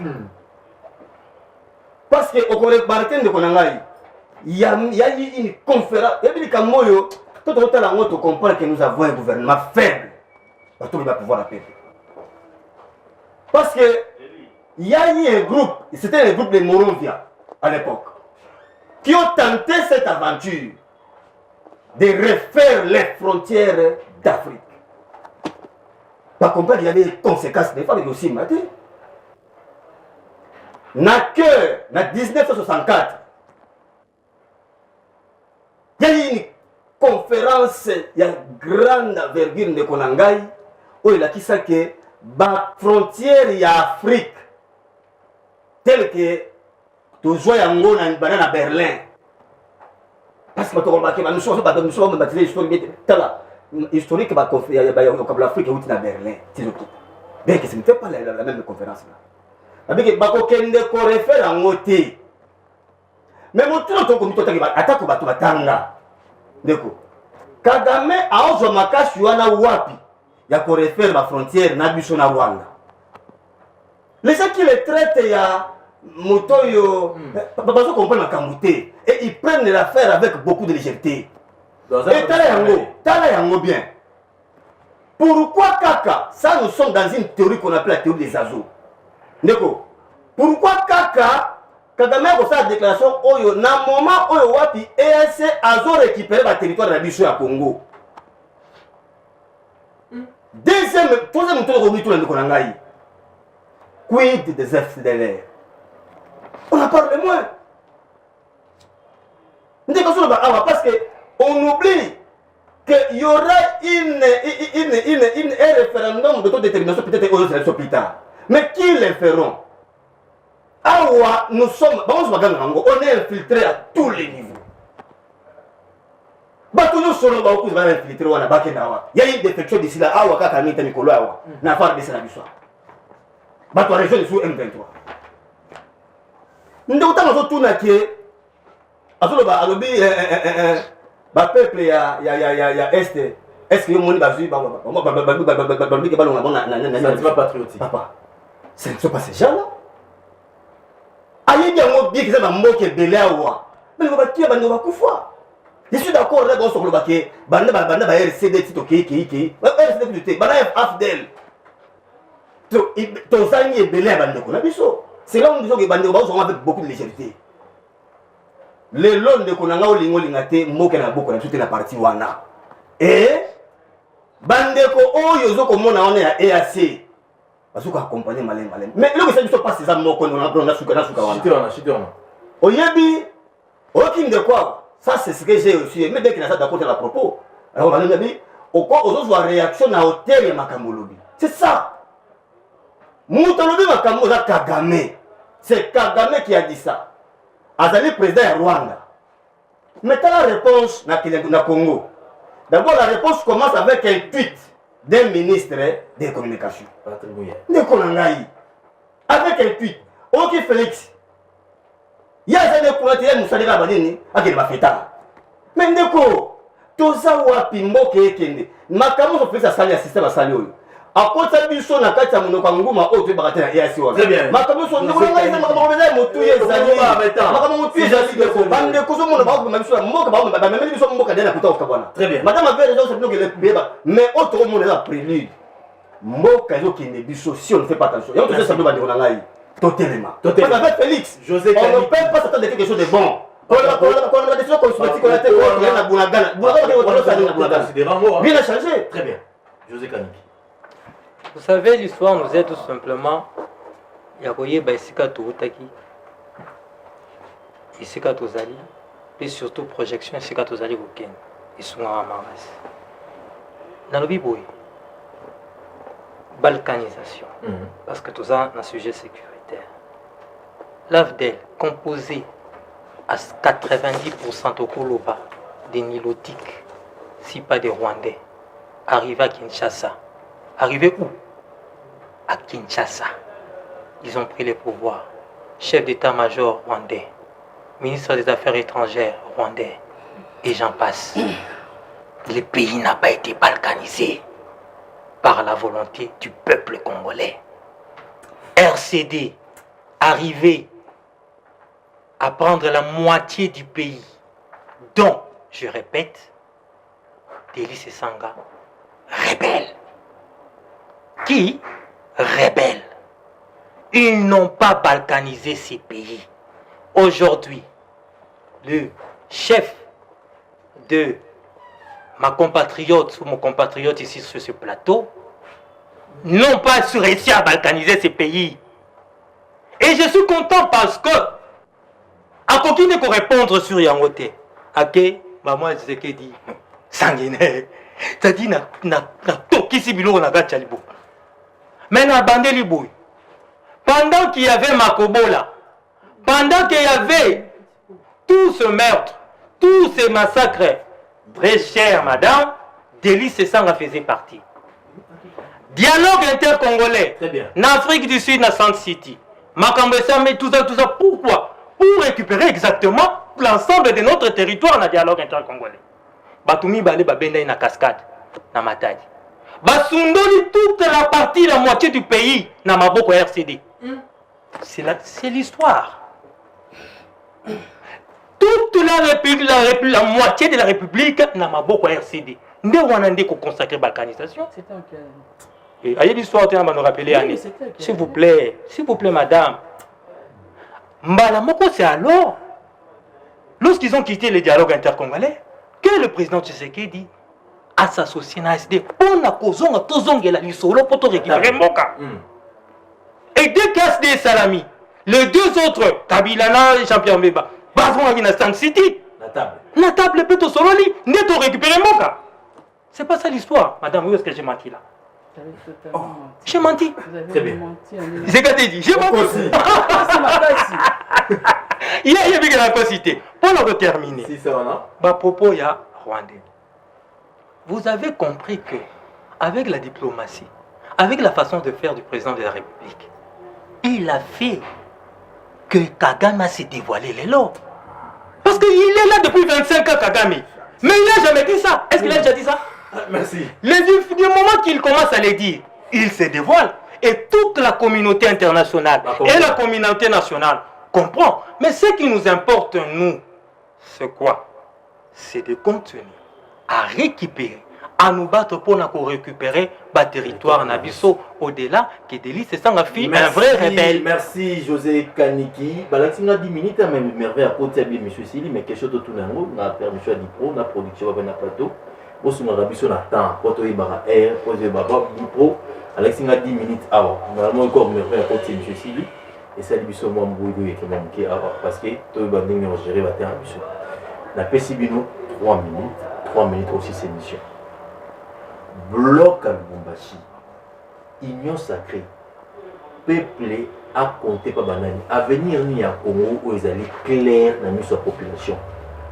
Parce que au Martin de Konangai, il y a eu une conférence. Il y a eu des mots. Tout le temps, on comprend que nous avons un gouvernement faible. Tout va pouvoir la paix. Parce que il y a eu un groupe, c'était le groupe de Moronvia à l'époque, qui ont tenté cette aventure de refaire les frontières d'Afrique. Par contre, il y avait des conséquences des femmes aussi matin. En 1964, il y a eu une conférence, il y a une grande envergure de Konangai, où il a dit que la frontière de l'Afrique, telle que tu joues à Berlin, parce que nous sommes historique de l'Afrique est à Berlin. Bien que ce n'était pas la même conférence là. Avec les bakokende ko réfère en moté. Mais mon truc to komito taki attaque batu batanga. Ndeko. Kagame aozo makashi wana wapi ya ko réfère la frontière na biso na Rwanda. Les gens qui les traitent ya motoyo bazo comprendre na kamuté et ils prennent l'affaire avec beaucoup de légèreté. Et tala yango bien. Pourquoi Kaka, ça nous sommes dans une théorie qu'on appelle la théorie des azos. Neko, pourquoi Kaka, Kagame a fait la déclaration Oyo, na moment Oyo Wapi, ESC Azo récupéré le territoire de la Bichou à Congo. Troisième tour de l'Union de Konangai. Quid des FDLR? On en parle moins. Parce qu'on oublie qu'il y aura un référendum d'autodétermination peut-être aux élections plus tard. Mais qui les feront? Awa, nous sommes, on est infiltré à tous les niveaux. Il y a une défection d'ici là, Awa Kakamita Nikolo Awa, n'a pas de Sénabissois. Bato région de sous M23. Nous avons tout naqué. Alobi, peuple ya Est. Est-ce que vous avez dit patriotique? Papa, ce ne sont pas ces gens-là. Aïe, il y a un bien qui s'appelle Moké Belawa. Mais on va tuer Bando Koufa. Je suis d'accord là, on se retrouve que Banda RCD, Tito Kiki, RCD, Banda Afdel. Ton sang est belé à Bando Konabiso. C'est là où nous disons que Bando va avec beaucoup de légèreté. Les lots de Konanga ou Lingolingate, Moké na beaucoup, tout est la partie Wana. Et Bandeko Oyozo comme on est à EAC. Parce qu'on accompagne malin. Mais là, ça ne sont pas ces amours qu'on a souka. Oyebi, aucun de quoi. Ça, c'est ce que j'ai aussi. Mais dès qu'il a ça d'accord à propos. Alors, on a dit, aux autres réaction à hauteur de Makamolobi. C'est ça. Moutalobi Makambo, c'est Kagame. C'est Kagame qui a dit ça. Azali président de Rwanda. Maintenant, la réponse dans le Congo. D'abord, la réponse commence avec un tweet d'un ministre des communications. Avec un tweet. Ok, Félix. Il y a des couratiers qui sont allés à Feta. Mais ndeko, tout ça wapi mboke ekende. Makamu so fait ça système à sali oyo. A kota biso na kati ya monoko nguma o te bakate na yasi wa. Très bien. Makamu so ndeko na isa makamu beza motu yezali. Makamu motu yezali ndeko. Bande ko so mona ba ko mabiso mboka ba même biso mboka dena kuta okabana. Très bien. Madame avait raison c'est que le beba mais autre monde là prélude. Mboka yo kende biso si on ne fait pas attention. Yo to ça ba ndeko na ngai. Totalement. Totalement. Avec Félix, José on ne peut pas s'attendre à quelque chose de bon. Quand on a des choses cosmétiques, on a été à Bounagana. Bien à changer. Très bien. José Kaniki. Vous savez, l'histoire nous aide tout simplement. Yakoye Baisika Toutaki, Isika Tozali, et surtout projection Isika Tozali Woken, et Sunga Maras. Dans le Biboui, balkanisation, parce que tout ça, c'est un sujet sécuritaire. L'AFDEL, composé à 90% au Koloba, des Nilotiques, si pas des Rwandais, arrivé à Kinshasa. Arrivé où? À Kinshasa. Ils ont pris les pouvoirs. Chef d'état-major rwandais, ministre des Affaires étrangères rwandais, et j'en passe. Le pays n'a pas été balkanisé par la volonté du peuple congolais. RCD, arrivé à prendre la moitié du pays, dont, je répète, Délice Sanga, rebelle. Qui rebelle? Ils n'ont pas balkanisé ces pays. Aujourd'hui, le chef de ma compatriote ou mon compatriote ici sur ce plateau n'ont pas réussi à balkaniser ces pays. Et je suis content parce que à coquine qu'on répondre sur Yangote. Ake, maman disait qu'elle dit sanguinaire. Ça dit na toki si bilo na gachalibo. Mais na bandé liboui. Pendant qu'il y avait Makobola, pendant qu'il y avait tout ce meurtre, tous ces massacres, très chère madame, Délice Sanga faisait partie. Dialogue intercongolais. En Afrique du Sud, dans Sand City. Makambesa, mais tout ça, pourquoi? Pour récupérer exactement l'ensemble de notre territoire dans le dialogue intercongolais. Batumi Balé Babenda na cascade, na Matadi. Basundoli toute la partie, la moitié du pays, na Maboko RCD. C'est l'histoire. Toute la moitié de la République, na Maboko RCD. Nous avons consacré la balkanisation. C'était en quelle année? Ayez l'histoire, on va nous rappeler. Oui, s'il vous plaît, madame. Mbala Moko, c'est alors, lorsqu'ils ont quitté le dialogue intercongolais, que le président Tshisekedi a s'associé à SD pour la kozonga tozongela lisolo pour récupérer Mboka. Et dès qu'ASD Salami, les deux autres, Kabilana et Jean-Pierre Mbeba, basons à Sand City, la table peut sololi, n'est au récupérer Mboka. C'est pas ça l'histoire, madame, où est-ce que j'ai menti là? J'ai menti. Très bien. C'est qu'à dit, j'ai menti. Il y a bien la cité. Pour le terminer, si ça va, ma propos, il y a Rwandais. Vous avez compris que, avec la diplomatie, avec la façon de faire du président de la République, il a fait que Kagame s'est dévoilé les lots. Parce qu'il est là depuis 25 ans, Kagame. Mais il n'a jamais dit ça. Est-ce qu'il a déjà dit ça? Merci. Du moment qu'il commence à les dire, il se dévoile. Et toute la communauté internationale et la communauté nationale comprend. Mais ce qui nous importe, nous, c'est quoi? C'est de continuer à récupérer, à nous battre pour nous récupérer le territoire Nabiso au-delà que Délice Sanga fit un vrai rebelle. Merci José Kaniki. Balatinga 10 minutes, même merveille à côté de M. Sili, mais quelque chose de tout le monde, on a permission à Dipro, on a production avec un plateau. On a besoin de temps, pour que air, pour que Dipro, Alexinga 10 minutes avant. Normalement, encore merveille à côté de M. Sili. Et ça, c'est moi parce que tout le monde est géré à terre. La PCBino, 3 minutes. 3 minutes aussi cette émission. Bloc à Lubumbashi, union sacrée, peuple à compter par banani. Avenir ni à Congo où ils allaient clair dans notre population.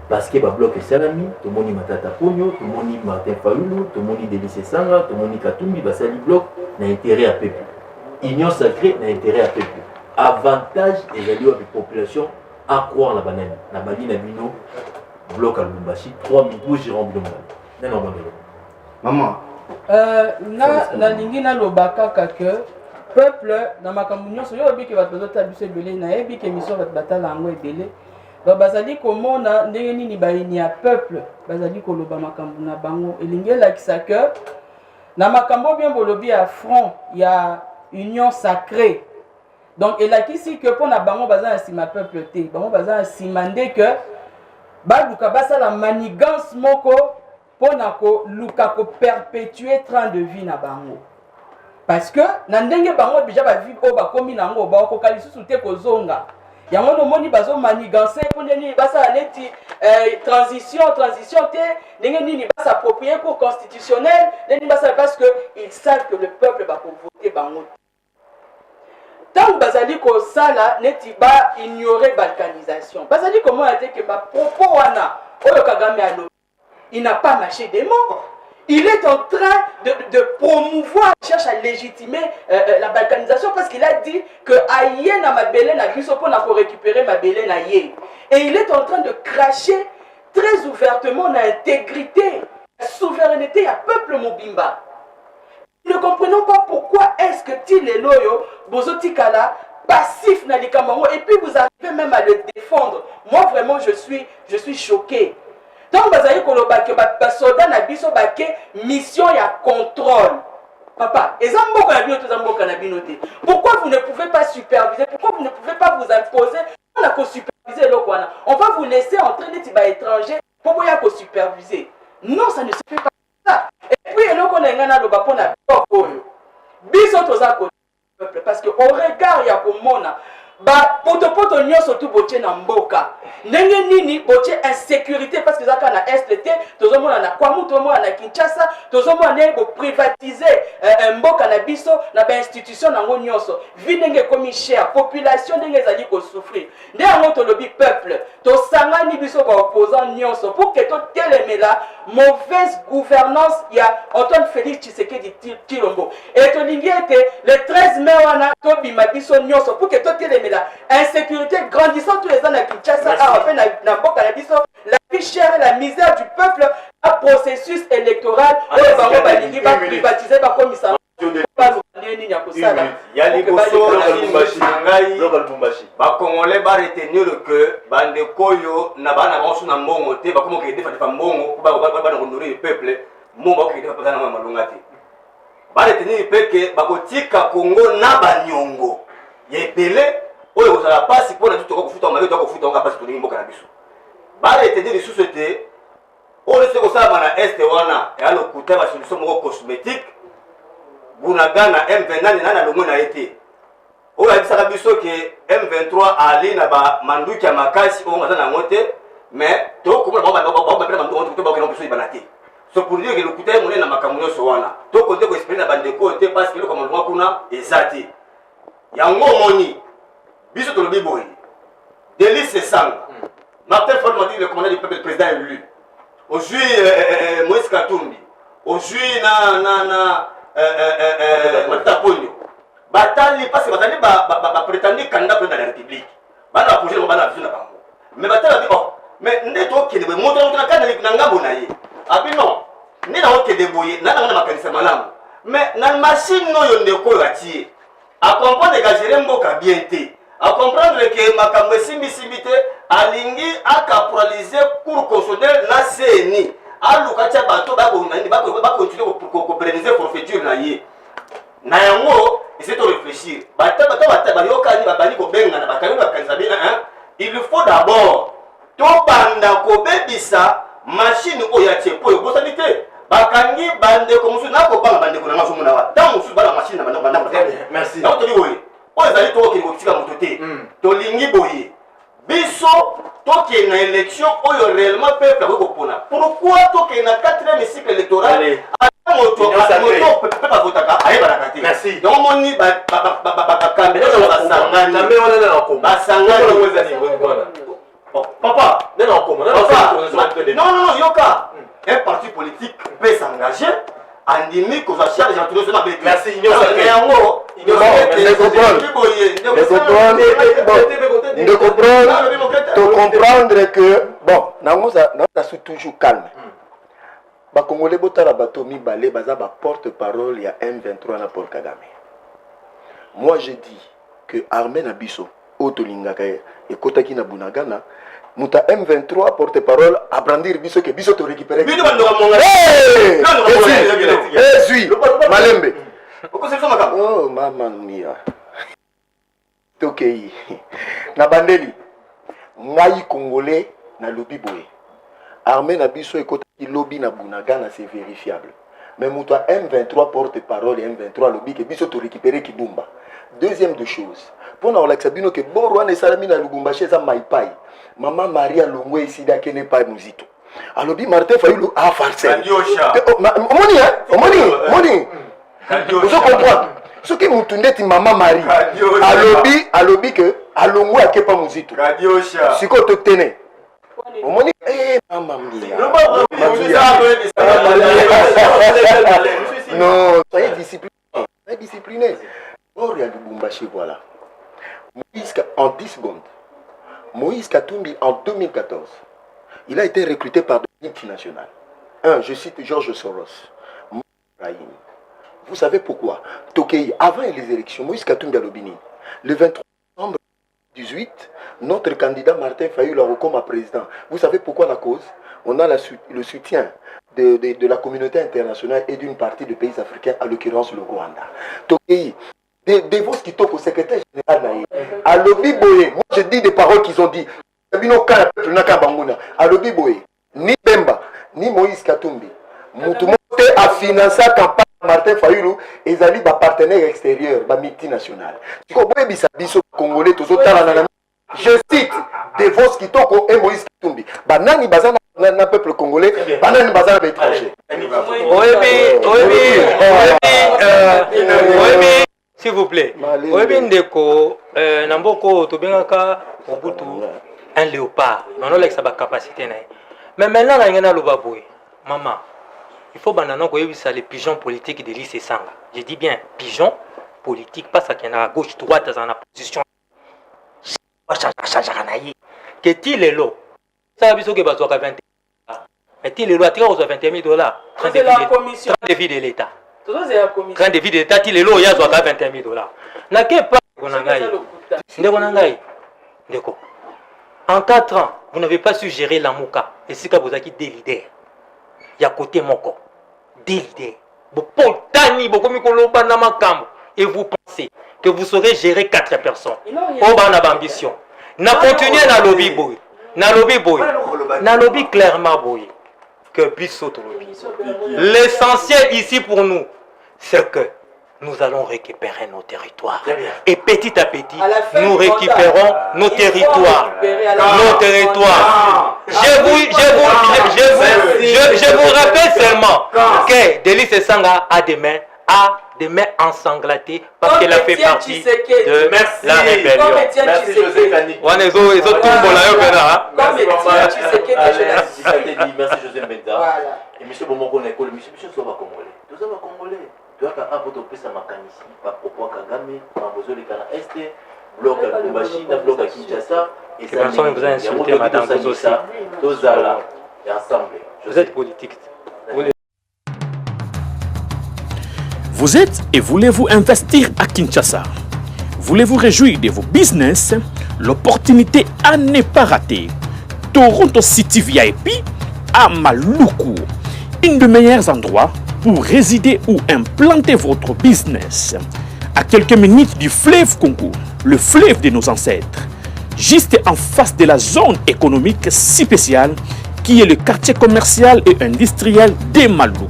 Parce que le bloc est salami, tout le monde est Matata Pogno, tout le monde est Martin Fayoulou, tout le monde est Délice Sanga, tout le monde est Katumbi, Basali bloc, n'a intérêt à peuple. Union sacrée n'a intérêt à peuple. Avantage des alliés avec la population à croire la banane. La banane a bino, bloc à Lubumbashi, 3 minutes, où Jérôme Bilomba. Maman. Na lingi na lobaka que peuple na makambo nyonso yo obi ke bato bazota biso ebele na yebi ke mission bato batala yango ebele donc bazali komona ndenge nini bayini ya peuple bazali koloba makambo na bango elingi elakisa que na makambo bien bolobi ya front ya union sacrée donc elakisi que mpo na bango baza na nsima peuple te bango baza na nsima nde que baluka basala manigance moko pona ko luka ko perpétuer train de vie na bango parce que na ndenge bango déjà ba vie o ba komi nango ba ko kalisusu te ko zonga yango no moni bazo manigancer pona ni basa neti transition te ndenge nini basa approprier pour constitutionnel ndenge basa parce que ils savent que le peuple va voter bango tant bazali ko sala neti ba ignorer balkanisation bazali comment a dit que ba propos wana oyo Kagame alo il n'a pas mâché des mots. Il est en train de promouvoir, il cherche à légitimer la balkanisation parce qu'il a dit que aïe na ma belé na biso pour récupérer ma belé na yé. Et il est en train de cracher très ouvertement l'intégrité, la souveraineté à peuple Mobimba. Ne comprenons pas pourquoi est-ce que Til et Loyo, Bozotikala, passif na likamango et puis vous arrivez même à le défendre. Moi vraiment je suis choqué. Donc, soldats na biso bake mission ya contrôle. Papa, pourquoi vous ne pouvez pas superviser? Pourquoi vous ne pouvez pas vous imposer? On a superviser l'Okwana. On va vous laisser entrer des étrangers pour vous superviser. Non, ça ne se fait pas ça. Et puis, parce qu'au regard, il y a comme ba poto nyonso tu botie na mboka ndenge nini botie insécurité parce que zaka na STT tozomona na Kwamu tozomona na Kinshasa tozomona ne bo privatiser mboka na biso na ba institution nango nyonso vi ndenge komi cher population ndenge ezali ko souffrir nde yango tolobi peuple to sangani biso ba opposant nyonso pour que to telemela mauvaise gouvernance ya Antoine Félix Tshisekedi Tshilombo et to lingi ete le 13 mai wana to bima biso nyonso pour que to telemela insécurité grandissant tous les ans à Kinshasa, la vie chère et la misère du peuple, un processus électoral, privatisé par commissaire. Bakongolais ba retenir que bandekoyo na bana banso na mbongo te bakomo ke defa mbongo ba honorer le peuple mo ba ke defa na malonga te ba retenir pe que bakotika Congo na banyongo yepele oyo kozala pasi mpona tu tokoki kofuta mabe tokofuta ngo pasi tolingi mboka na biso bareteni lisusu ete oyo soki kosalama na este wana eya lokuta basolution moko cosmétique Bunagana M28 nani alongwe na ye te oyo ayebisaka biso ke M23 ali na bamanduki ya makasi oyo aza nango te mais tokomona bapela banduki bakokena biso libana te so pour dire ke lokuta ye monene na makambo nyonso wana tokonte koespere na bandeko te parce ke eloko malongwa kuna eza te yango omoni biso tolobi boye Délice Sanga Martin Fayoulou m'a dit le commandant du peuple, le président élu aujourd'hui Moïse Katumbi aujourd'hui Matata Pogno batali parce que batali prétendait candidat président de la République bana projet no bana vision na bango mais batali oh mais ndeto kende be moto na kana na ngambo na ye abi non ni na okende boye na na makanisa malamu mais na machine no yo ndeko yatie a comprendre que gérer mboka bien te à comprendre que makambo simbi te alingi akaporaliser cour constitutionnel na CENI aluka tia bato ba continuer ko pérenniser forfaiture na ye na yango essayer de réfléchir bata bayokani babali ko benga na bakani bakanisa bina il faut d'abord to banda ko bebisa machine oyo ya tiepo yo bosanité bakangi bande ko musu na ko banga bande ko na ngaso na wa tant musu bala machine na banda merci na to liwe oyo ezali to okeli kotika moto te tolingi boye biso toi qui est une élection oyo réellement peuple akoki kopona pourquoi toi qui est na 4e cycle électoral moto peuple avotaka ayebanaka te donc omoni bakambela basangani papa non yoka un parti politique peut s'engager andimi kozwa charge ya tourner na bête merci yango de comprendre que bon nango ça toujours calme ba congolais botala bato mibale baza ba porte-parole ya M23 na Paul Kagame. Moi je dis que armée na biso otolingaka ekotaki na Bunagana muta M23 porte-parole à brandir biso que biso to récupérer bino bandoka monga Malembe oh maman mia tokei na bandeli ngai congolais na lobi boye armée na biso ekotaki lobby na Bunagana c'est vérifiable mais muta M23 porte-parole et M23 lobby que biso to récupérer Kibumba. Deuxième de choses pour na Alexa bino que borwa ne salami na Lubumbashi za maipai Maman Maria Longwe ici da kene pa muzito. Alobi Martin Fayulu a farcé. Moni. Vous comprenez? Ce qui mutundeti Maman Marie. Alobi que alongwe akepa muzito. Siko to tene. Moni maman mia. Non, soyez discipliné. Or ya Lubumbashi voilà. En 10 secondes. Moïse Katumbi, en 2014, il a été recruté par des multinationales. Je cite Georges Soros. Vous savez pourquoi? Tokei, avant les élections, Moïse Katumbi à Lobini, le 23 novembre 2018, notre candidat Martin Fayulu a comme président. Vous savez pourquoi la cause? On a le soutien de la communauté internationale et d'une partie des pays africains, à l'occurrence le Rwanda. Tokei, des vos qui toquent au secrétaire général à Lobi Boye, moi je dis des paroles qu'ils ont dit. À Lobi Boye, ni Bemba, ni Moïse Katumbi, Moutoumouté a financé la campagne de Martin Fayulu et ils ont partenaire extérieur, multinational. Je cite des vos qui toquent et Moïse Katumbi. Banani Bazana, un peuple congolais, Banani Bazana étranger. S'il vous plaît, Ndeko, Namboko, Tobengaka, Obutu, un léopard. Non, non, ça a capacité. Mais maintenant, il y a un lobaboué. Maman, il faut que ça les pigeons politiques de l'ICE Sanga. Je dis bien pigeons politiques, pas ça qui est à gauche, droite, dans la position. Qu'est-il est là? Ça a besoin que ça soit 20 000 $. Est-il est là? Tu as $21 000. C'est la commission. Train de vie de l'État. Train de vie de l'État, il est là, il y a 21 000 $. N'a qu'à pas. En 4 ans, vous n'avez pas su gérer la Mouka. Et c'est que vous avez des leaders. Il y a côté Moko. Des leaders. Et vous pensez que vous saurez gérer 4 personnes. Oh, bah, on a ambition. Na continuer na lobby boy. Na lobby clairement boy. Que Bissot lobby. L'essentiel ici pour nous, c'est que nous allons récupérer nos territoires. Et petit à petit, nous récupérons nos territoires. Nos territoires. Je vous rappelle seulement que Délice Sanga a des mains ensanglatées parce qu'elle a fait partie de la rébellion. Merci José Kanik. Merci José Mbenda. Et M. Bomoko Nekolo, M. Soba Congolais. Nous sommes Congolais. Tu as qu'à apporter au plus à Makanisi, par Popo Kagame, par Bozo les Kana Est, bloc à Lubumbashi, bloc à Kinshasa. Et ça, vous avez insulté Madame Bozo aussi. Tozala et ensemble. Vous êtes politique. Vous êtes et voulez-vous investir à Kinshasa? Voulez-vous réjouir de vos business? L'opportunité à ne pas rater. Toronto City VIP à Maluku. Un des meilleurs endroits pour résider ou implanter votre business. À quelques minutes du fleuve Congo, le fleuve de nos ancêtres. Juste en face de la zone économique spéciale qui est le quartier commercial et industriel de Maluku.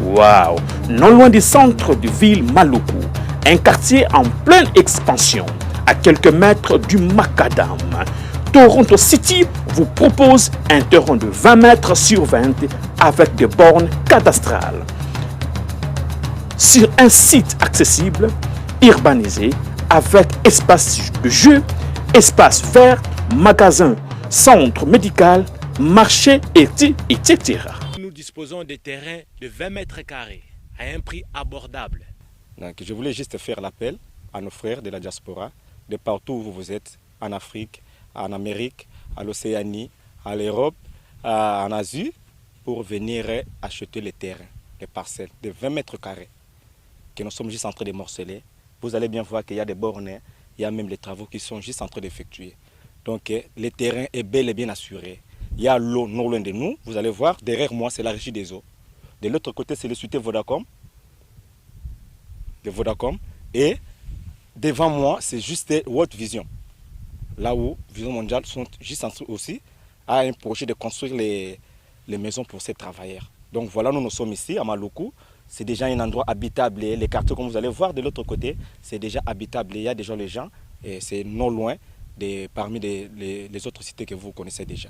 Waouh! Non loin du centre de ville Maluku, un quartier en pleine expansion, à quelques mètres du Macadam. Toronto City vous propose un terrain de 20 mètres sur 20 avec des bornes cadastrales. Sur un site accessible, urbanisé, avec espace de jeu, espace vert, magasin, centre médical, marché, etc. Nous disposons de terrains de 20 mètres carrés à un prix abordable. Donc, je voulais juste faire l'appel à nos frères de la diaspora, de partout où vous êtes, en Afrique, en Amérique, à l'Océanie, à l'Europe, en Asie, pour venir acheter les terrains, les parcelles de 20 mètres carrés que nous sommes juste en train de morceler. Vous allez bien voir qu'il y a des bornes, il y a même les travaux qui sont juste en train d'effectuer. Donc le terrain est bel et bien assuré. Il y a l'eau non loin de nous, vous allez voir, derrière moi c'est la régie des eaux. De l'autre côté c'est le société Vodacom. De Vodacom. Et devant moi c'est juste World Vision. Là où Vision Mondiale sont juste en train aussi à un projet de construire les maisons pour ces travailleurs. Donc voilà, nous sommes ici à Maluku. C'est déjà un endroit habitable. Les quartiers, comme vous allez voir de l'autre côté, c'est déjà habitable. Il y a déjà les gens et c'est non loin parmi les autres cités que vous connaissez déjà.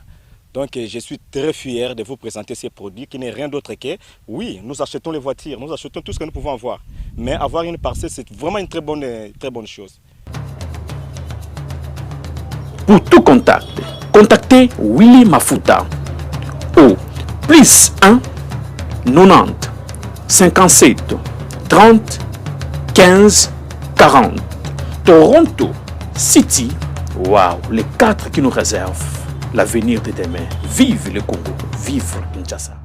Donc je suis très fier de vous présenter ces produits qui n'est rien d'autre que, oui, nous achetons les voitures, nous achetons tout ce que nous pouvons avoir. Mais avoir une parcelle, c'est vraiment une très bonne chose. Pour tout contact, contactez Willy Mafuta au +1 90 57 30 15 40. Toronto City, waouh, les 4 qui nous réservent l'avenir de demain. Vive le Congo, vive Kinshasa.